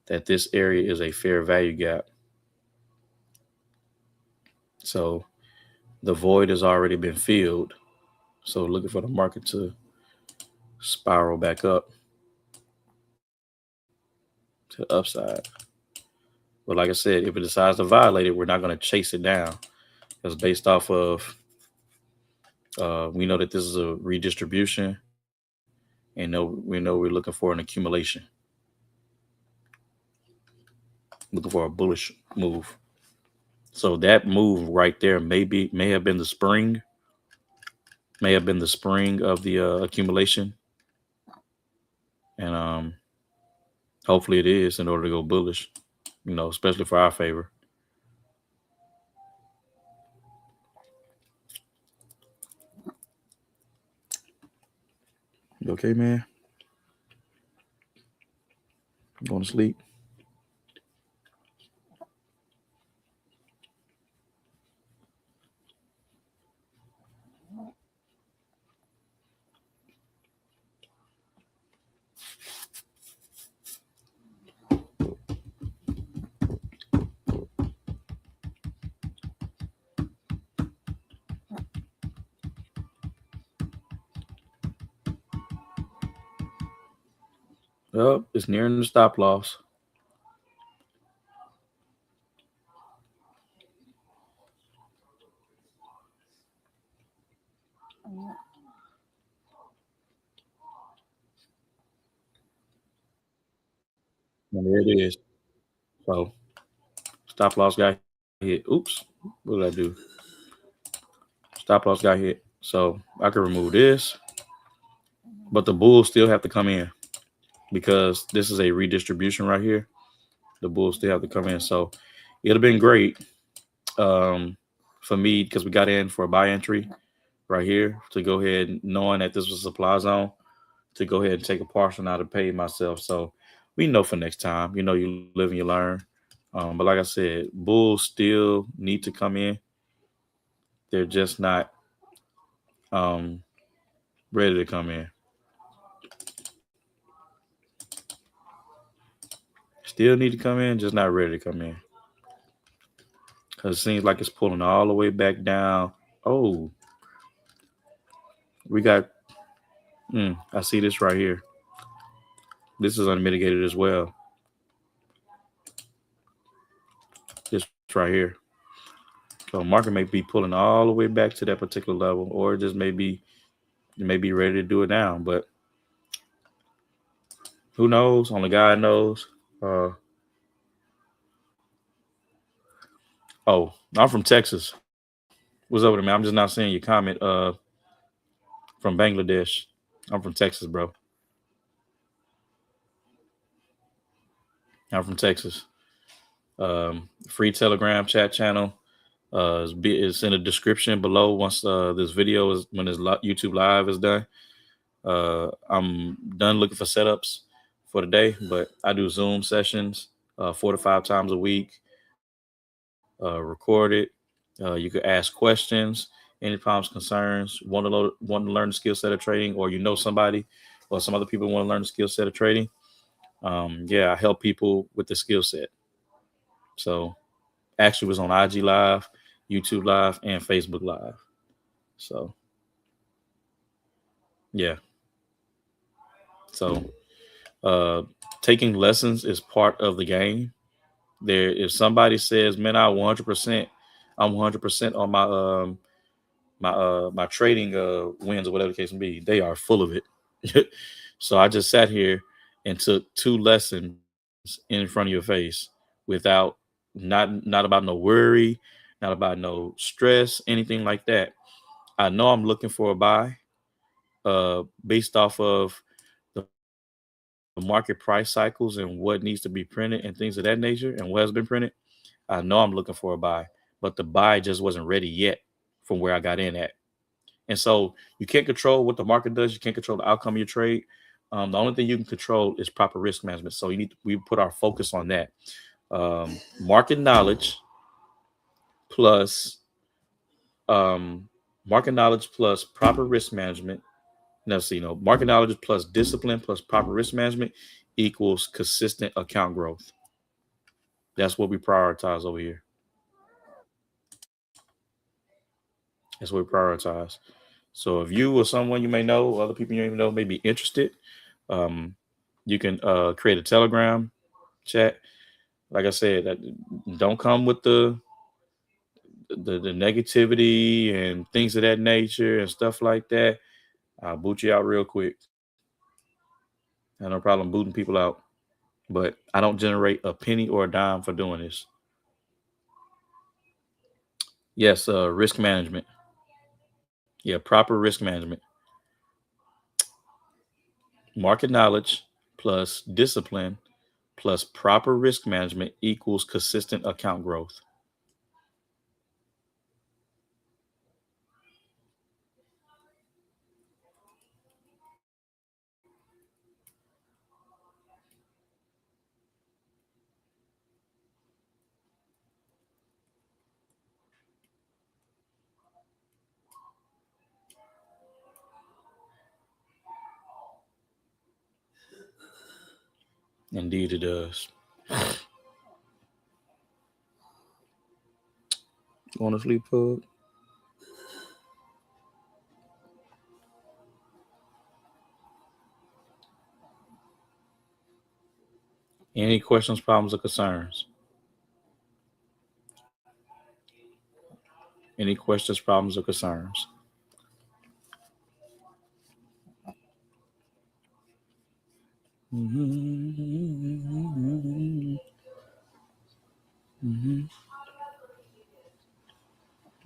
that this area is a fair value gap. So, the void has already been filled. So, looking for the market to spiral back up to the upside. But like I said, if it decides to violate it, we're not going to chase it down because based off of we know that this is a redistribution, and we know we're looking for an accumulation, looking for a bullish move. So that move right there may have been the spring, may have been the spring of the accumulation, and hopefully it is in order to go bullish. Especially for our favor. You okay, man? Going to sleep? Oh, it's nearing the stop loss. And there it is. So stop loss got hit. Oops. What did I do? Stop loss got hit. So I can remove this, but the bulls still have to come in because this is a redistribution right here. The bulls still have to come in. So it'd have been great for me because we got in for a buy entry right here to go ahead, knowing that this was a supply zone, to go ahead and take a partial now to pay myself. So we know for next time. You live and you learn. But like I said, bulls still need to come in. They're just not um, ready to come in. Still need to come in, just not ready to come in. Because it seems like it's pulling all the way back down. Oh, we got, I see this right here. This is unmitigated as well. This right here. So market may be pulling all the way back to that particular level, or it just maybe ready to do it now. But who knows? Only God knows. Oh, I'm from Texas. What's up with it, man? I'm just not seeing your comment. From Bangladesh. I'm from Texas, bro. I'm from Texas. Free Telegram chat channel is in the description below. Once this video is when this YouTube live is done, I'm done looking for setups for the day. But I do Zoom sessions 4 to 5 times a week. Record it. You could ask questions, any problems, concerns. Want to learn the skill set of trading, or somebody, or some other people want to learn the skill set of trading. Yeah, I help people with the skill set. So actually was on IG Live, YouTube Live, and Facebook Live. So yeah. So taking lessons is part of the game. There, if somebody says, "Man, I'm 100% on my trading wins or whatever the case may be," they are full of it. So I just sat here and took 2 lessons in front of your face without not about no worry, not about no stress, anything like that. I know I'm looking for a buy based off of the market price cycles and what needs to be printed and things of that nature and what has been printed. I know I'm looking for a buy, but the buy just wasn't ready yet from where I got in at. And so you can't control what the market does. You can't control the outcome of your trade. The only thing you can control is proper risk management. So we put our focus on that. Market knowledge plus market knowledge plus proper risk management. Now, see, market knowledge plus discipline plus proper risk management equals consistent account growth. That's what we prioritize over here. That's what we prioritize. So if you or someone you may know, other people you may know may be interested, um, you can create a Telegram chat. Like I said, that don't come with the negativity and things of that nature and stuff like that. I'll boot you out real quick. I have no problem booting people out, but I don't generate a penny or a dime for doing this. Yes, risk management. Yeah, proper risk management. Market knowledge plus discipline plus proper risk management equals consistent account growth. Indeed, it does. Going to sleep, Pug? Any questions, problems, or concerns? Any questions, problems, or concerns? Mm-hmm. Mm-hmm.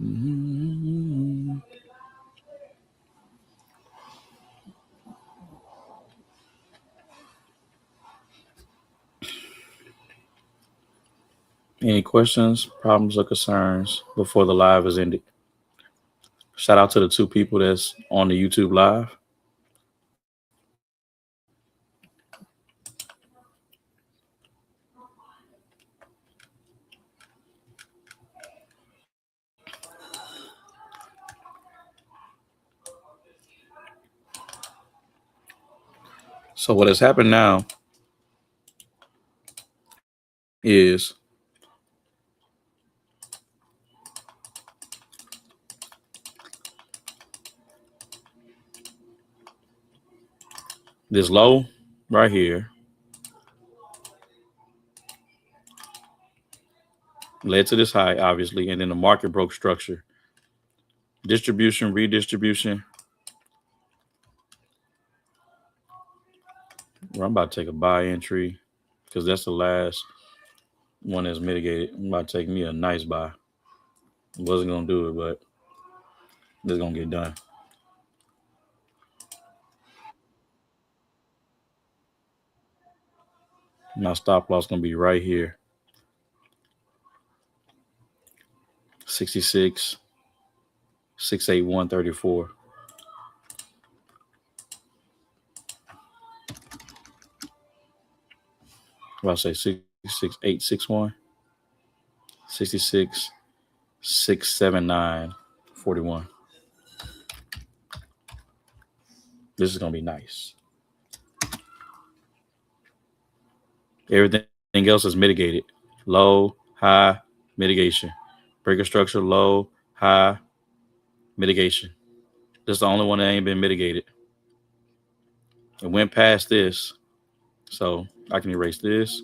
Mm-hmm. Any questions, problems, or concerns before the live is ended? Shout out to the two people that's on the YouTube live. So what has happened now is this low right here led to this high, obviously, and then the market broke structure. Distribution, redistribution. Well, I'm about to take a buy entry because that's the last one that's mitigated. I'm about to take me a nice buy. Wasn't going to do it, but it's going to get done. My stop loss going to be right here. 66, 681.34. Well, I say 66861, 66, 679.41. This is going to be nice. Everything else is mitigated. Low, high, mitigation. Breaker structure, low, high, mitigation. This is the only one that ain't been mitigated. It went past this. So I can erase this.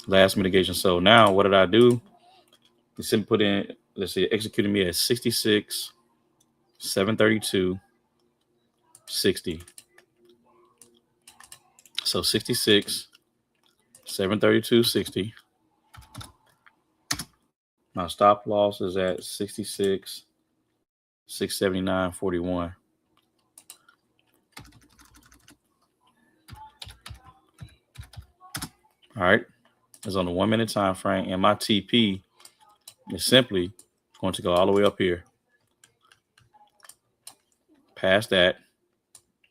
Last mitigation. So now what did I do? You simply put in, let's see, it executed me at 66, 732, 60. So 66, 732, 60. My stop loss is at 66, 679.41. All right. It's on the 1 minute time frame, and my TP is simply going to go all the way up here. Past that,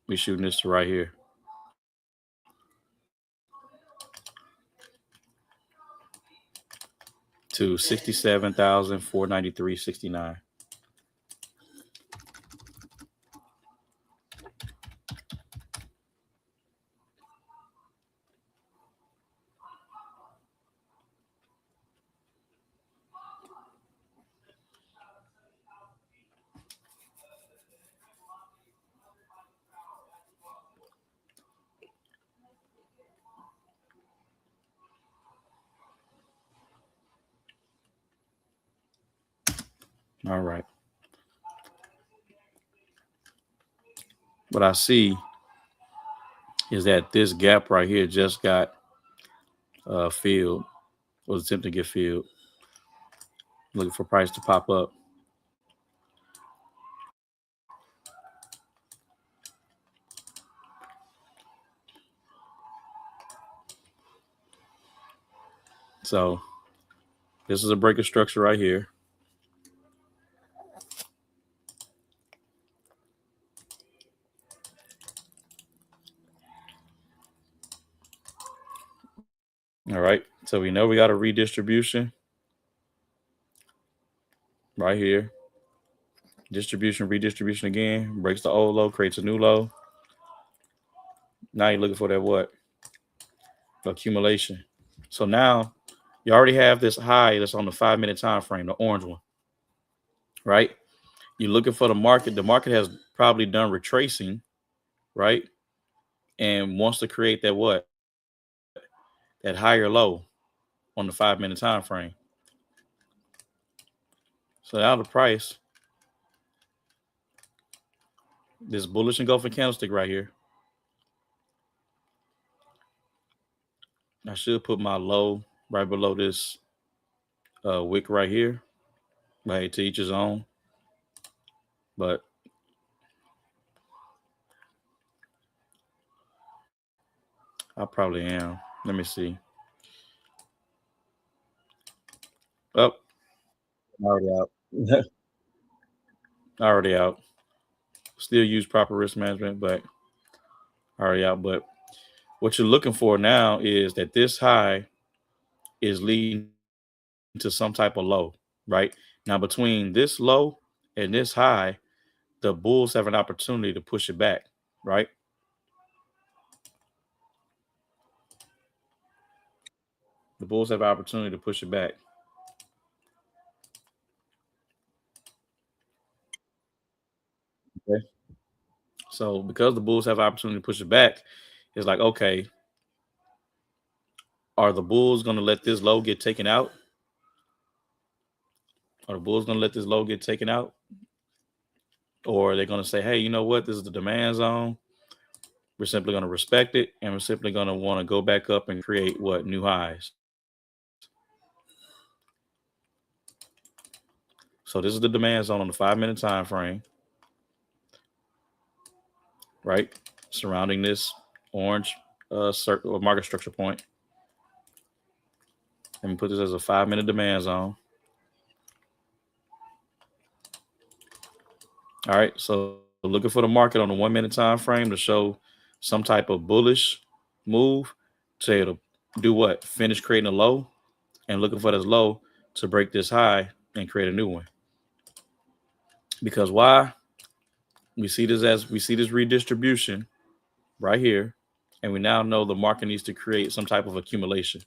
we're shooting this to right here. to 67,493.69. All right. What I see is that this gap right here just got filled, was attempting to get filled. Looking for price to pop up. So this is a breaker structure right here. All right. So we know we got a redistribution right here. Distribution, redistribution again. Breaks the old low, creates a new low. Now you're looking for that what? Accumulation. So now you already have this high that's on the 5-minute time frame, the orange one, right? You're looking for the market. The market has probably done retracing, right? And wants to create that what? That higher low on the 5-minute time frame. So now the price, this bullish engulfing candlestick right here. I should put my low right below this wick right here. Right, to each his own. But I probably am. Let me see. Oh, already out. Already out. Still use proper risk management, but already out. But what you're looking for now is that this high is leading to some type of low, right? Now, between this low and this high, the bulls have an opportunity to push it back, right? The bulls have an opportunity to push it back. Okay. So because the bulls have an opportunity to push it back, it's like, okay, are the bulls going to let this low get taken out? Are the bulls going to let this low get taken out? Or are they going to say, hey, you know what? This is the demand zone. We're simply going to respect it. And we're simply going to want to go back up and create what? New highs. So this is the demand zone on the 5-minute time frame, right? Surrounding this orange circle or market structure point. Let me put this as a 5-minute demand zone. All right. So looking for the market on the 1-minute time frame to show some type of bullish move to do what? Finish creating a low and looking for this low to break this high and create a new one. Because why? We see this redistribution right here, and we now know the market needs to create some type of accumulation.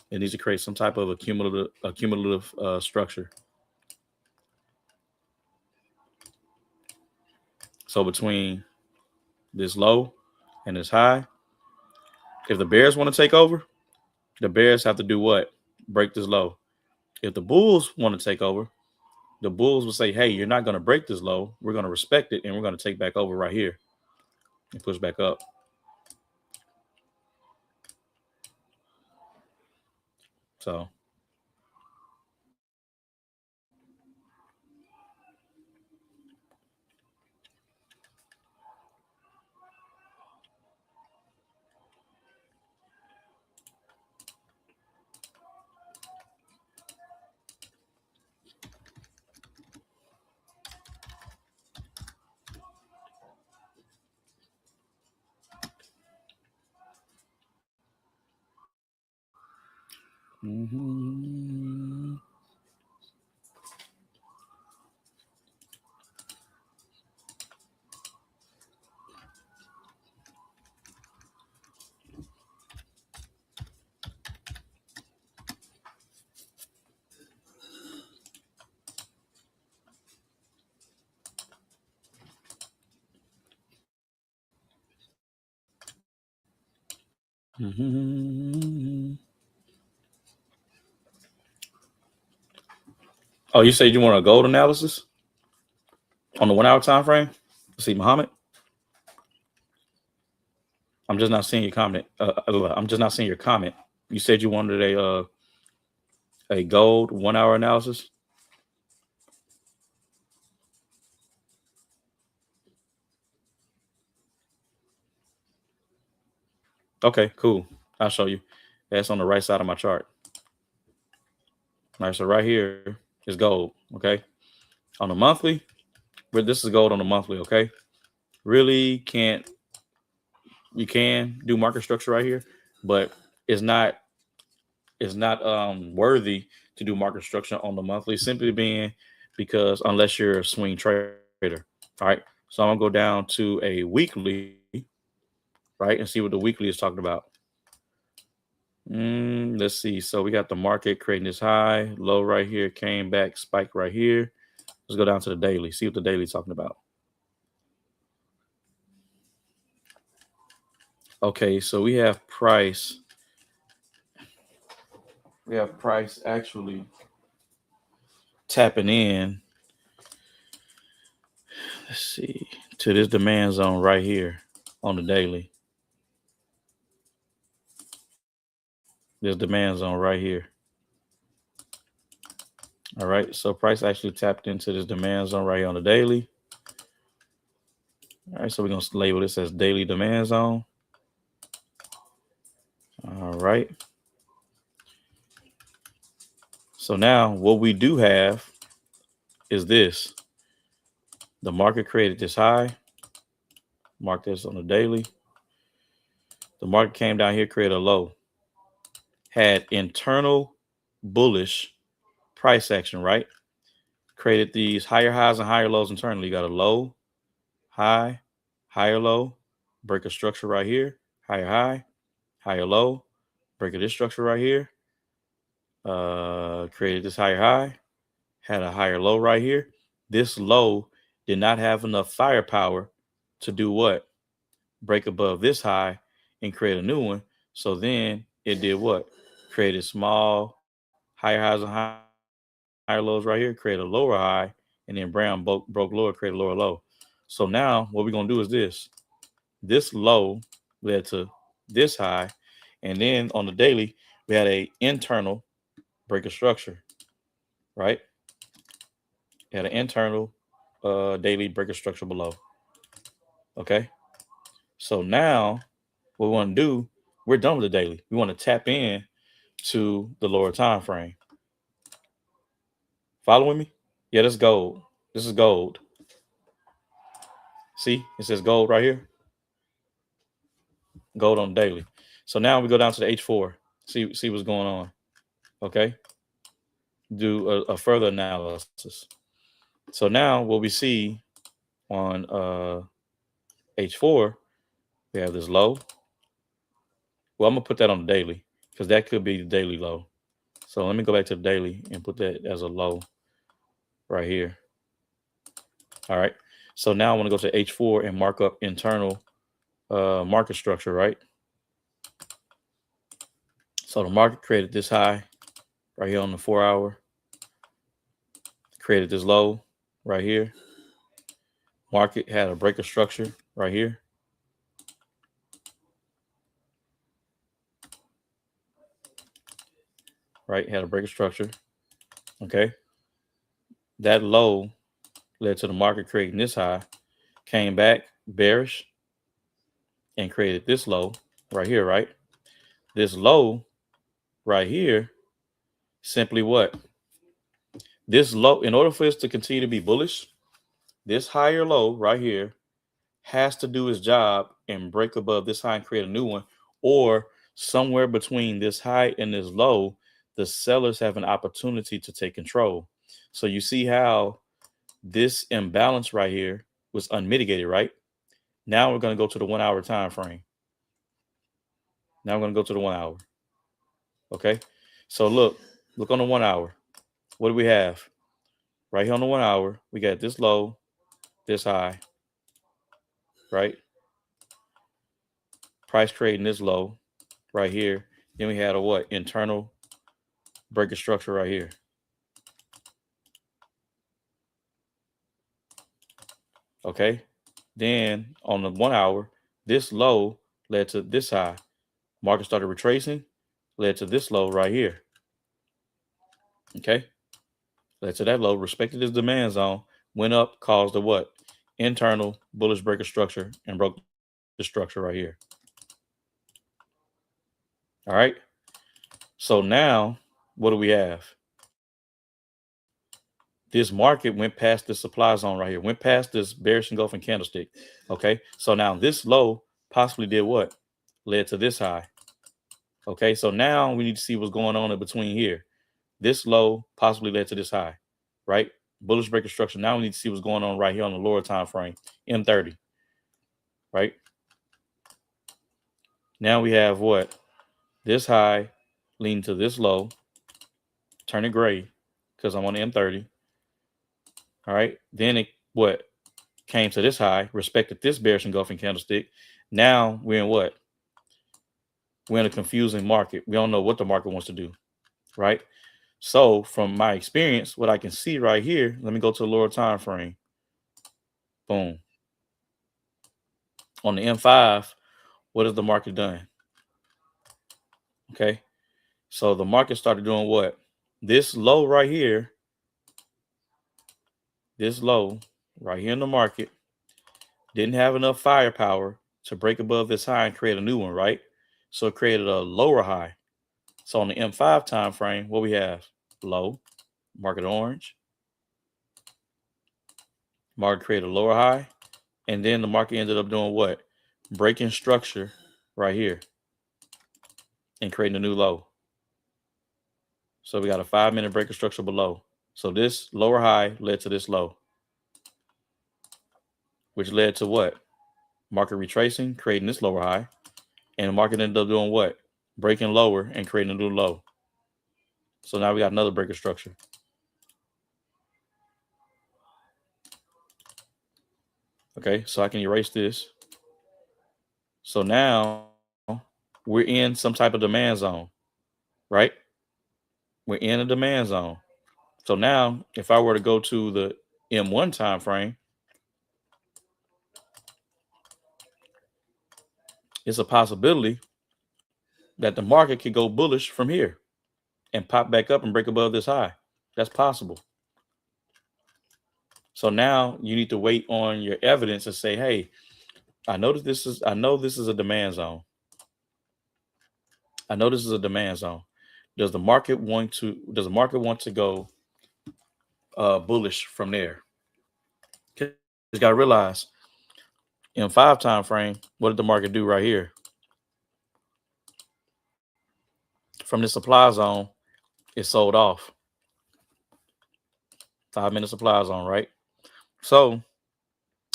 It needs to create some type of accumulative structure. So between this low and this high, if the bears want to take over, the bears have to do what? Break this low. If the bulls want to take over, the bulls will say, hey, you're not going to break this low. We're going to respect it, and we're going to take back over right here and push back up. So Mm-hmm. Mm-hmm. Oh, you said you want a gold analysis on the 1 hour time frame? See, Muhammad, I'm just not seeing your comment. I'm just not seeing your comment. You said you wanted a gold 1 hour analysis. Okay, cool. I'll show you. That's on the right side of my chart. All right, so right here is gold. Okay, on the monthly, where this is gold on the monthly. Okay, really can't you can do market structure right here, but it's not worthy to do market structure on the monthly simply being because unless you're a swing trader. All right, so I'm gonna go down to a weekly, right, and see what the weekly is talking about. Let's see. So we got the market creating this high, low right here, came back, spike right here. Let's go down to the daily, see what the daily is talking about. Okay, so we have price actually tapping in. Let's see, to this demand zone right here on the daily. This demand zone right here. All right, so price actually tapped into this demand zone right here on the daily. All right, so we're gonna label this as daily demand zone. All right. So now what we do have is this. The market created this high. Mark this on the daily. The market came down here, created a low. Had internal bullish price action, right? Created these higher highs and higher lows internally. You got a low, high, higher low, break a structure right here, higher high, higher low, break of this structure right here. Created this higher high, had a higher low right here. This low did not have enough firepower to do what? Break above this high and create a new one. So then it did what? Created small, higher highs and higher lows right here, create a lower high, and then brown broke lower, create a lower low. So now what we're gonna do is this. This low led to this high, and then on the daily, we had a internal break of structure, right? We had an internal daily break of structure below. Okay. So now what we want to do, we're done with the daily. We want to tap in to the lower time frame. Following me? Yeah, that's gold. This is gold. See, it says gold right here. Gold on daily. So now we go down to the H4. See what's going on. Okay. Do a further analysis. So now what we see on H4, we have this low. Well, I'm gonna put that on the daily because that could be the daily low. So let me go back to the daily and put that as a low right here. All right. So now I want to go to H4 and mark up internal market structure, right? So the market created this high right here on the 4 hour, created this low right here. Market had a breaker structure right here. Right, had a breaker structure. Okay. That low led to the market creating this high, came back bearish and created this low right here, right? This low right here, simply what? This low, in order for this to continue to be bullish, this higher low right here has to do its job and break above this high and create a new one, or somewhere between this high and this low, the sellers have an opportunity to take control. So you see how this imbalance right here was unmitigated, right? Now we're going to go to the 1 hour time frame. Now we're going to go to the 1 hour. Okay. So look on the 1 hour. What do we have? Right here on the 1 hour, we got this low, this high, right? Price creating this low right here. Then we had a what? Internal breaker structure right here. Okay. Then on the 1 hour, this low led to this high. Market started retracing, led to this low right here. Okay. Led to that low, respected this demand zone, went up, caused a what? Internal bullish breaker structure and broke the structure right here. All right. So now what do we have? This market went past the supply zone right here, went past this bearish engulfing candlestick. Okay. So now this low possibly did what? Led to this high. Okay. So now we need to see what's going on in between here. This low possibly led to this high, right? Bullish breaker structure. Now we need to see what's going on right here on the lower time frame, M30, right? Now we have what? This high leading to this low, turn it gray because I'm on the M30. All right. Then it what? Came to this high, respected this bearish engulfing candlestick. Now we're in what? We're in a confusing market. We don't know what the market wants to do, right? So from my experience, what I can see right here, let me go to the lower time frame. Boom. On the M5, what has the market done? Okay. So the market started doing what? This low right here, this low right here in the market didn't have enough firepower to break above this high and create a new one, right? So it created a lower high. So on the M5 time frame, what we have? Low, market orange. Market created a lower high. And then the market ended up doing what? Breaking structure right here and creating a new low. So we got a 5-minute breaker structure below. So this lower high led to this low, which led to what? Market retracing, creating this lower high. And the market ended up doing what? Breaking lower and creating a new low. So now we got another breaker structure. Okay, so I can erase this. So now we're in some type of demand zone, right? We're in a demand zone. So now if I were to go to the M1 time frame, it's a possibility that the market could go bullish from here and pop back up and break above this high. That's possible. So now you need to wait on your evidence and say, hey, I know this is a demand zone. I know this is a demand zone. Does the market want to go bullish from there? You got to realize in 5 time frame, what did the market do right here? From the supply zone, it sold off. 5-minute supply zone, right? So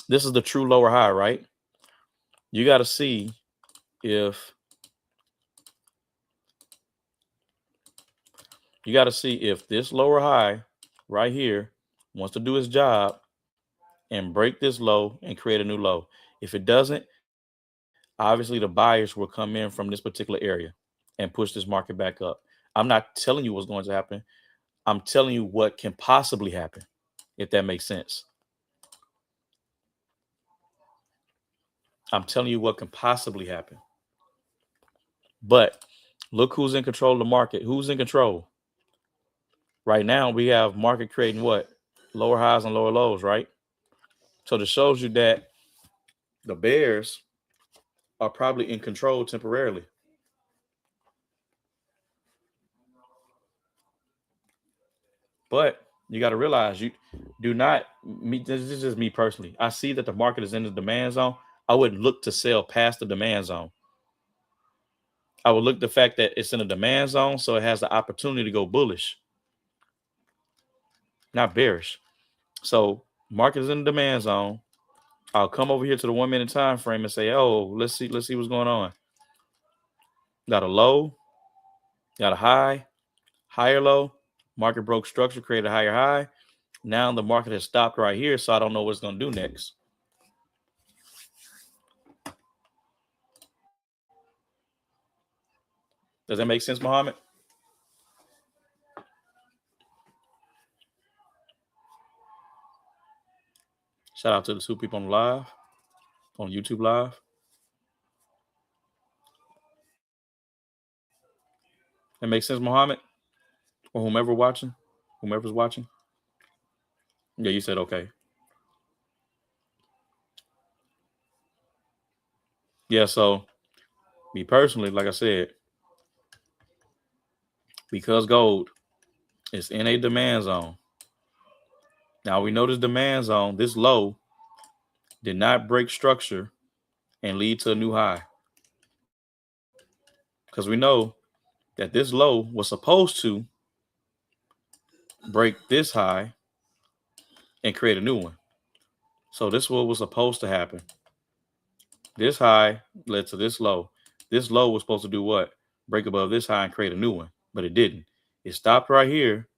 this is the true lower high, right? You got to see if this lower high right here wants to do its job and break this low and create a new low. If it doesn't, obviously the buyers will come in from this particular area and push this market back up. I'm not telling you what's going to happen. I'm telling you what can possibly happen, if that makes sense. I'm telling you what can possibly happen. But look who's in control of the market. Who's in control? Right now, we have market creating what? Lower highs and lower lows, right? So this shows you that the bears are probably in control temporarily. But you got to realize you do not, this is just me personally. I see that the market is in the demand zone. I wouldn't look to sell past the demand zone. I would look at the fact that it's in a demand zone, so it has the opportunity to go bullish, not bearish. So market is in the demand zone. I'll come over here to the 1 minute time frame and say, oh, let's see what's going on. Got a low, got a high, higher low, market broke structure, created a higher high. Now the market has stopped right here, so I don't know what it's going to do next. Does that make sense, Mohammed? Shout out to the 2 people on live, on YouTube live. That makes sense, Mohammed? Or whomever's watching? Yeah, you said okay. Yeah, so me personally, like I said, because gold is in a demand zone. Now we know this demand zone, this low did not break structure and lead to a new high. Because we know that this low was supposed to break this high and create a new one. So this is what was supposed to happen. This high led to this low. This low was supposed to do what? Break above this high and create a new one, but it didn't. It stopped right here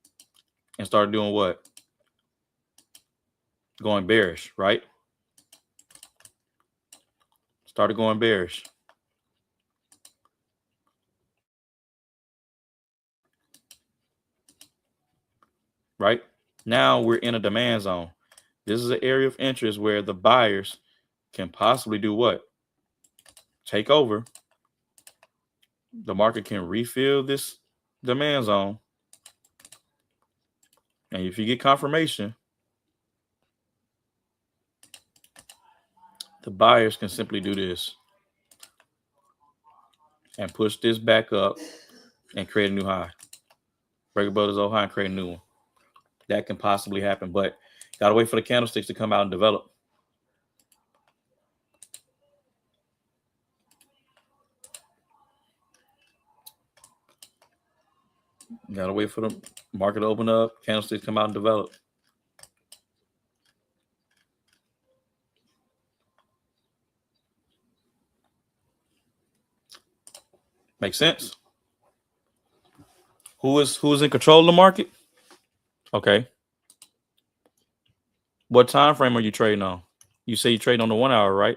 and started doing what? Going bearish, right? Started going bearish. Right? Now we're in a demand zone. This is an area of interest where the buyers can possibly do what? Take over. The market can refill this demand zone. And if you get confirmation, the buyers can simply do this and push this back up and create a new high. Break above this old high and create a new one. That can possibly happen, but gotta wait for the candlesticks to come out and develop. Gotta wait for the market to open up, candlesticks come out and develop. Make sense? Who's in control of the market? Okay. What time frame are you trading on? You say you trade on the 1 hour, right?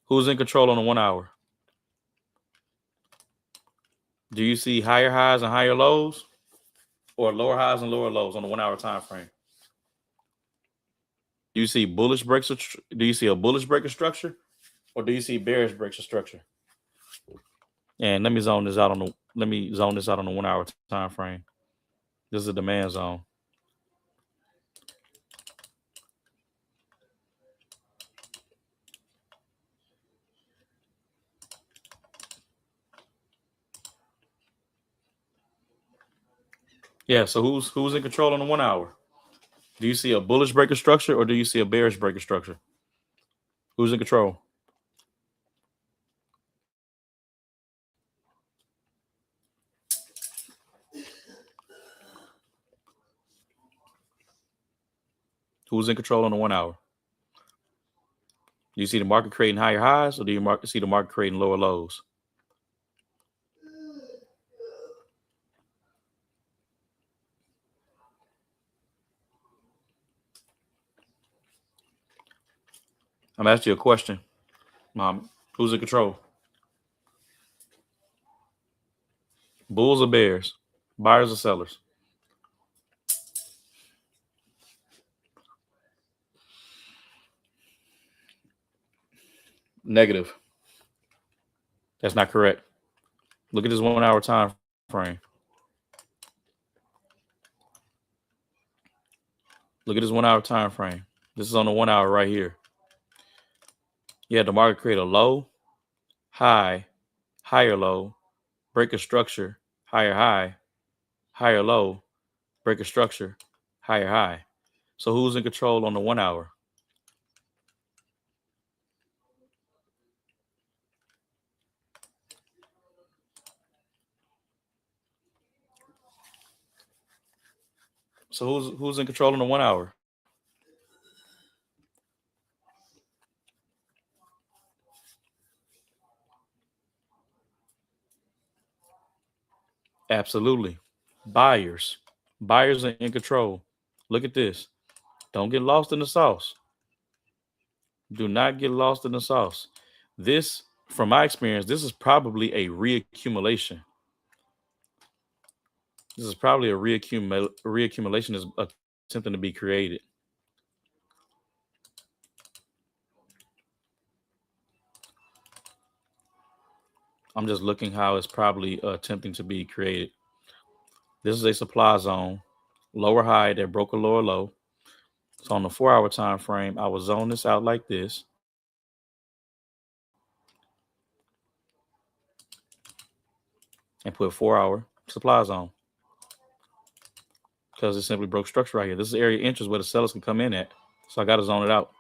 Who's in control on the 1 hour? Do you see higher highs and higher lows, or lower highs and lower lows on the 1 hour time frame? Do you see bullish breaks? Do you see a bullish break of structure, or do you see bearish breaks of structure? And let me zone this out on the 1 hour time frame. This is a demand zone. Yeah, so who's in control on the 1 hour? Do you see a bullish break of structure, or do you see a bearish break of structure? Who's in control? Who's in control on the 1 hour? Do you see the market creating higher highs, or do you see the market creating lower lows? I'm asking you a question, Mom. Who's in control? Bulls or bears? Buyers or sellers? Negative. That's not correct. Look at this 1 hour time frame. Look at this 1 hour time frame. This is on the 1 hour right here. Yeah, the market create a low, high, higher low, break a structure, higher high, higher low, break a structure, higher high. So who's in control on the 1 hour? So who's in control in the 1 hour? Absolutely. Buyers. Buyers are in control. Look at this. Don't get lost in the sauce. Do not get lost in the sauce. This, from my experience, this is probably a reaccumulation. This is probably a reaccumulation is attempting to be created. I'm just looking how it's probably attempting to be created. This is a supply zone, lower high that broke a lower low. So on the 4 hour time frame, I will zone this out like this. And put 4 hour supply zone. Because it simply broke structure right here. This is area of interest where the sellers can come in at. So I got to zone it out.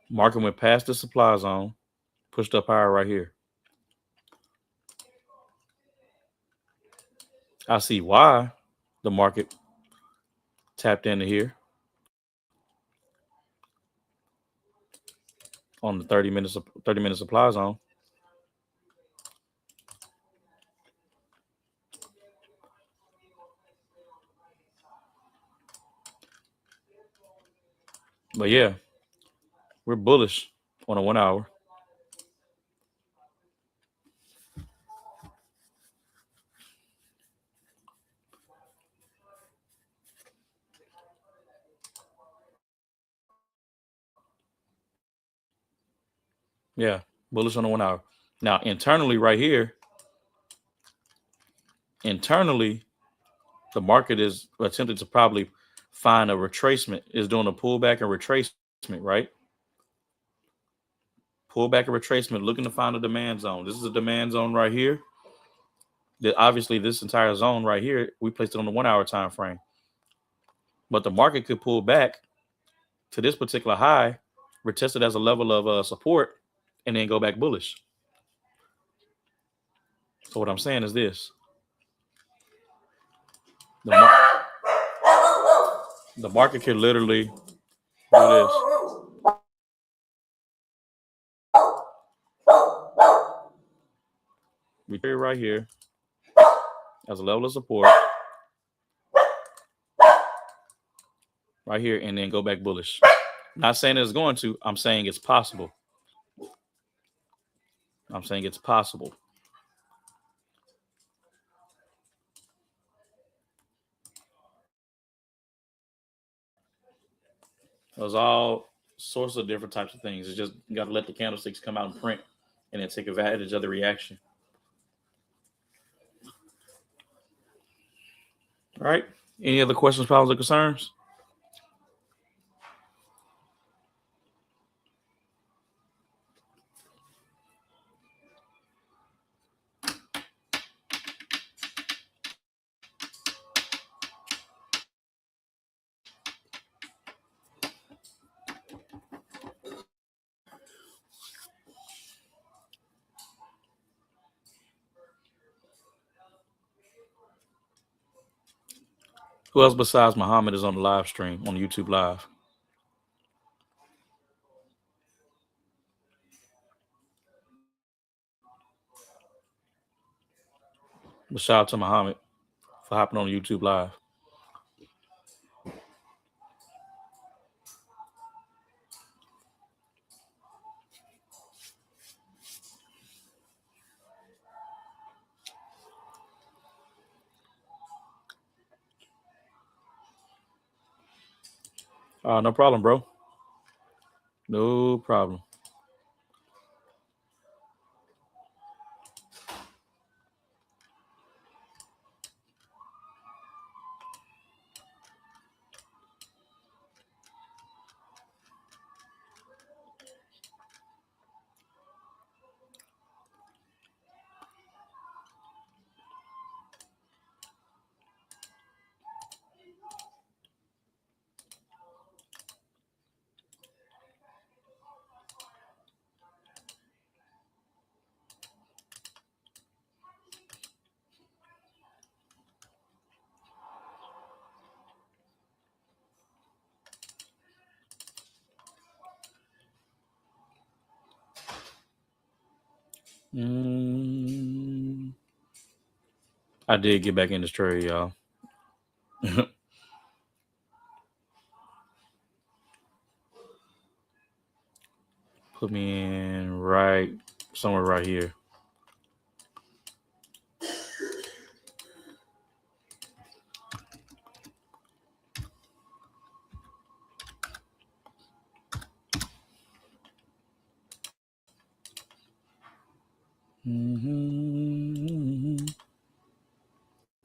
Market went past the supply zone, pushed up higher right here. I see why the market tapped into here on the 30-minute supply zone. But yeah, we're bullish on a 1 hour. Yeah, bullish on the 1 hour. Now, internally, right here, internally, the market is attempting to probably find a retracement, is doing a pullback and retracement, right? Pullback and retracement, looking to find a demand zone. This is a demand zone right here. Obviously, this entire zone right here, we placed it on the 1 hour time frame. But the market could pull back to this particular high, retest it as a level of support, and then go back bullish. So what I'm saying is this. The market could literally do this. We right here as a level of support. Right here, and then go back bullish. Not saying it's going to. I'm saying it's possible. I'm saying it's possible. There's all sorts of different types of things. It's just you got to let the candlesticks come out and print, and then take advantage of the reaction. All right. Any other questions, problems, or concerns? Who else besides Muhammad is on the live stream on YouTube Live? But shout out to Muhammad for hopping on YouTube Live. No problem, bro. No problem. I did get back in this trade, y'all. Put me in right somewhere right here. Mm-hmm.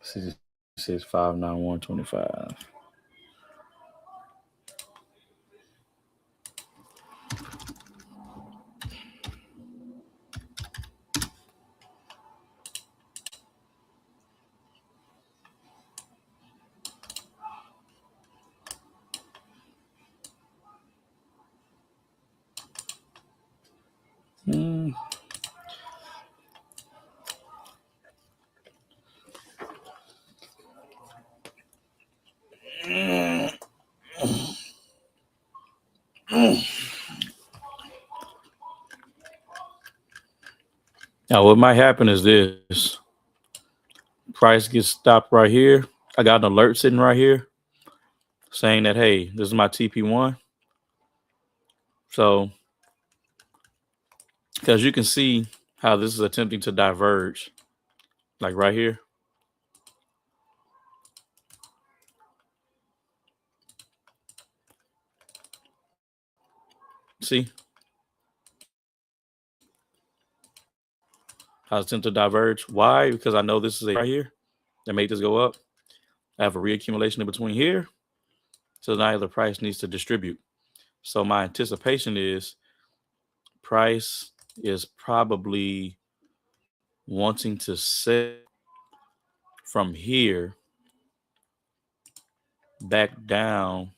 See, it says 59125. Mm. Now, what might happen is this: price gets stopped right here. I got an alert sitting right here saying that, hey, this is my TP1. So, because you can see how this is attempting to diverge, like right here. See how it's attempting to diverge? Why? Because I know this is a right here that made this go up. I have a reaccumulation in between here. So now the price needs to distribute. So my anticipation is price is probably wanting to set from here back down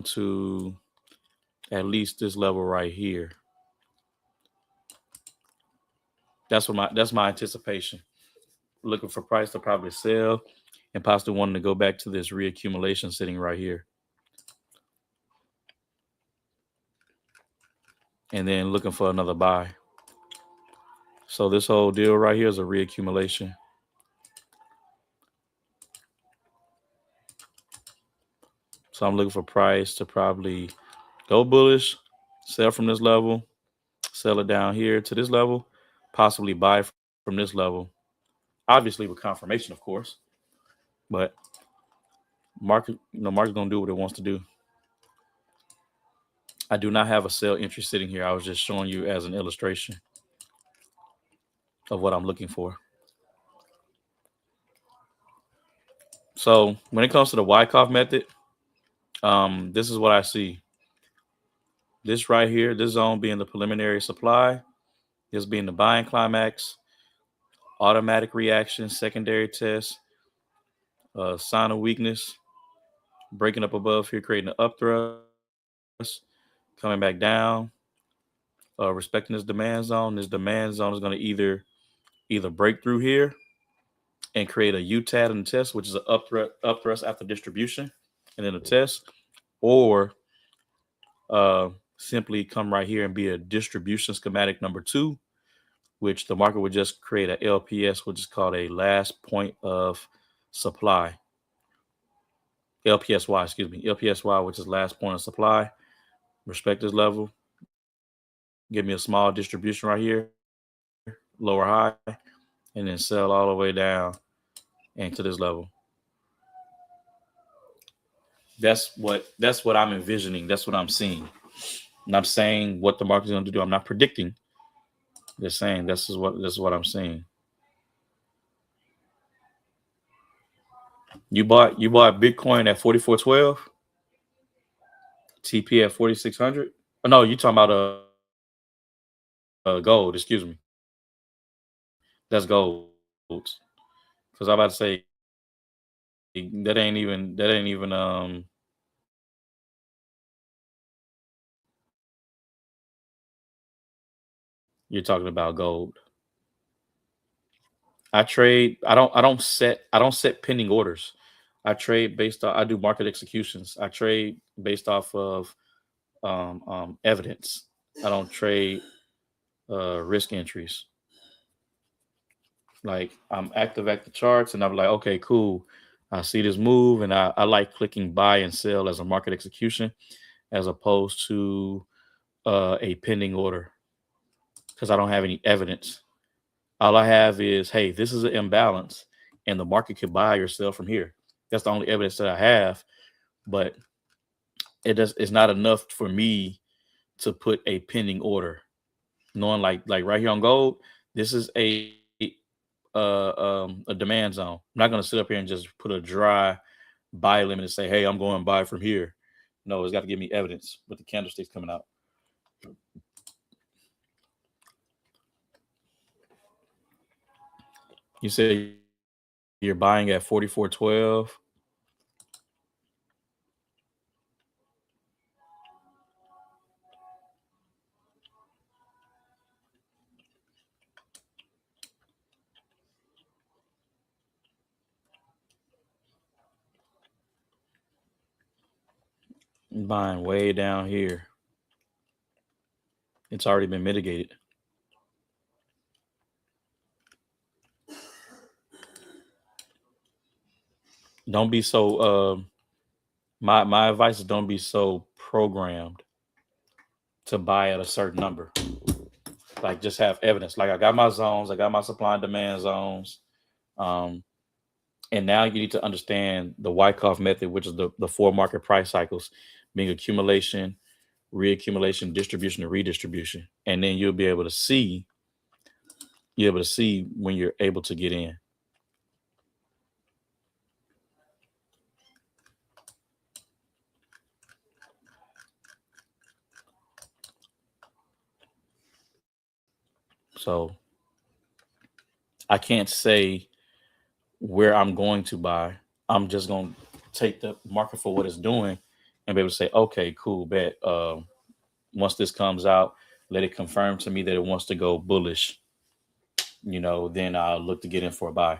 to at least this level right here. That's my anticipation. Looking for price to probably sell and possibly wanting to go back to this reaccumulation sitting right here. And then looking for another buy. So this whole deal right here is a reaccumulation. So I'm looking for price to probably go bullish, sell from this level, sell it down here to this level, possibly buy from this level. Obviously with confirmation, of course. But market's gonna do what it wants to do. I do not have a sell entry sitting here. I was just showing you as an illustration of what I'm looking for. So when it comes to the Wyckoff method, this is what I see. This right here, this zone being the preliminary supply, this being the buying climax, automatic reaction, secondary test, sign of weakness, breaking up above here, creating an up thrust, coming back down, respecting this demand zone. This demand zone is going to either break through here and create a UTAD in the test, which is an up thrust after distribution, and then a test, or simply come right here and be a distribution schematic number 2, which the market would just create a LPS, which is called a last point of supply. LPSY, excuse me, LPSY, which is last point of supply. Respect this level. Give me a small distribution right here, lower high, and then sell all the way down and to this level. That's what I'm envisioning. That's what I'm seeing. I'm not saying what the market's going to do. I'm not predicting. Just saying this is what I'm seeing. You bought Bitcoin at 4412, TP at 4600. Oh, no, you talking about gold? Excuse me. That's gold. Because I'm about to say that ain't even you're talking about gold. I trade. I don't set pending orders. I trade based on. I do market executions. I trade based off of evidence. I don't trade risk entries. Like I'm active at the charts and I'm like, okay, cool. I see this move and I like clicking buy and sell as a market execution as opposed to a pending order because I don't have any evidence. All I have is, hey, this is an imbalance and the market could buy or sell from here. That's the only evidence that I have, but it's not enough for me to put a pending order. Knowing like right here on gold, this is a demand zone. I'm not gonna sit up here and just put a dry buy limit and say, hey, I'm going to buy from here. No, it's got to give me evidence with the candlesticks coming out. You say you're buying at 44.12. Buying way down here. It's already been mitigated. Don't be so my advice is don't be so programmed to buy at a certain number. Like just have evidence. Like I got my zones, I got my supply and demand zones. Um, and now you need to understand the Wyckoff method, which is the four market price cycles, being accumulation, reaccumulation, distribution, and redistribution. And then you'll be able to see when you're able to get in. So I can't say where I'm going to buy. I'm just going to take the market for what it's doing and be able to say, okay, cool, bet. Once this comes out, let it confirm to me that it wants to go bullish. Then I'll look to get in for a buy.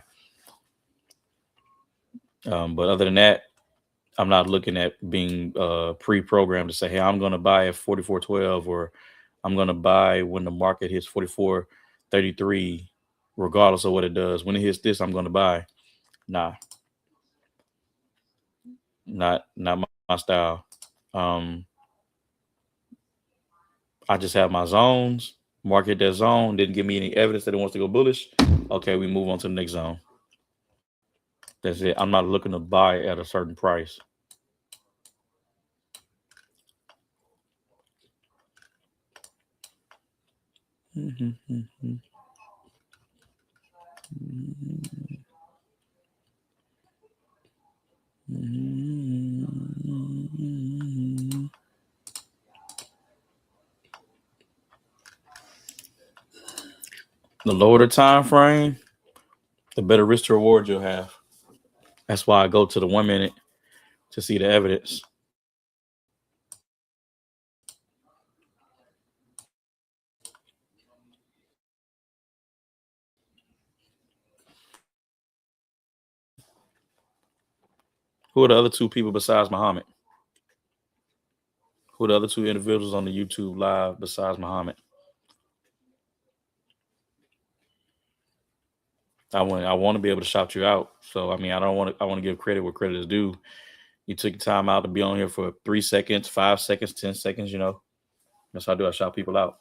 But other than that, I'm not looking at being pre-programmed to say, hey, I'm going to buy at 44.12 or I'm going to buy when the market hits 44.33, regardless of what it does. When it hits this, I'm going to buy. Nah, not my style. Um, I just have my zones. Market that zone didn't give me any evidence that it wants to go bullish. Okay, we move on to the next zone. That's it. I'm not looking to buy at a certain price. The lower the time frame, the better risk to reward you'll have. That's why I go to the 1 minute to see the evidence. Who are the other two people besides Muhammad? Who are the other two individuals on the YouTube live besides Muhammad? I want to be able to shout you out. So I mean, I want to give credit where credit is due. You took time out to be on here for 3 seconds, 5 seconds, 10 seconds. That's how I do. I shout people out.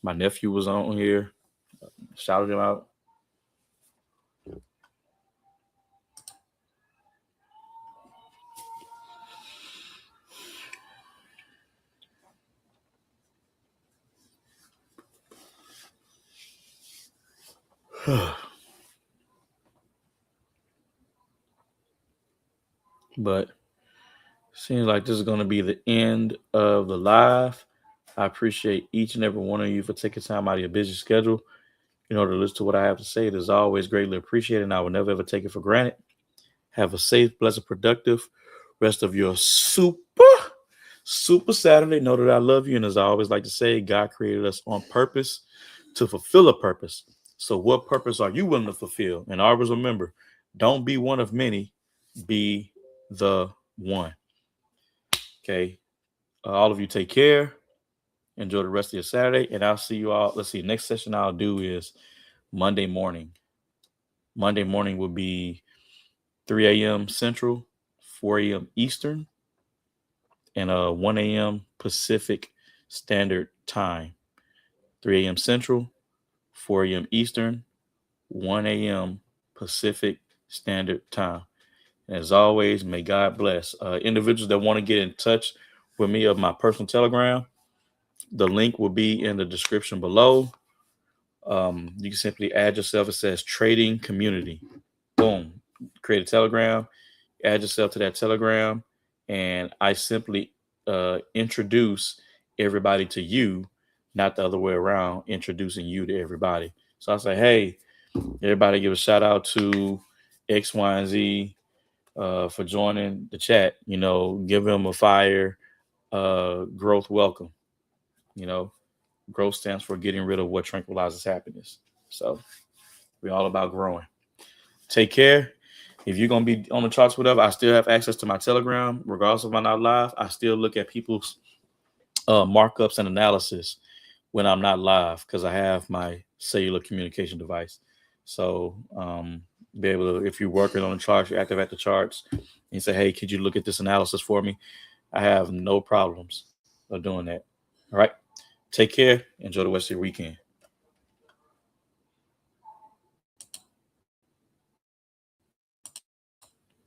My nephew was on here. Shouted him out. But seems like this is going to be the end of the live. I appreciate each and every one of you for taking time out of your busy schedule in order to listen to what I have to say. It is always greatly appreciated, and I will never ever take it for granted. Have a safe, blessed, productive rest of your super Saturday. Know that I love you, and as I always like to say, God created us on purpose to fulfill a purpose. So what purpose are you willing to fulfill? And always remember, don't be one of many, be the one. Okay. All of you take care. Enjoy the rest of your Saturday. And I'll see you all. Let's see. Next session I'll do is Monday morning. Monday morning will be 3 a.m. Central, 4 a.m. Eastern, and 1 a.m. Pacific Standard Time. 3 a.m. Central, 4 a.m. Eastern, 1 a.m. Pacific Standard Time. And as always, may God bless. Individuals that want to get in touch with me of my personal Telegram, the link will be in the description below. You can simply add yourself. It says Trading Community. Boom. Create a Telegram, add yourself to that Telegram, and I simply introduce everybody to you, not the other way around, introducing you to everybody. So I say, hey, everybody give a shout out to X, Y, and Z for joining the chat. Give them a fire growth welcome. Growth stands for getting rid of what tranquilizes happiness. So we're all about growing. Take care. If you're going to be on the charts, whatever, I still have access to my Telegram. Regardless of if I'm not live, I still look at people's markups and analysis when I'm not live because I have my cellular communication device. So be able to, if you're working on the charts, you activate the charts and say, hey, could you look at this analysis for me? I have no problems of doing that. All right. Take care. Enjoy the rest of your weekend.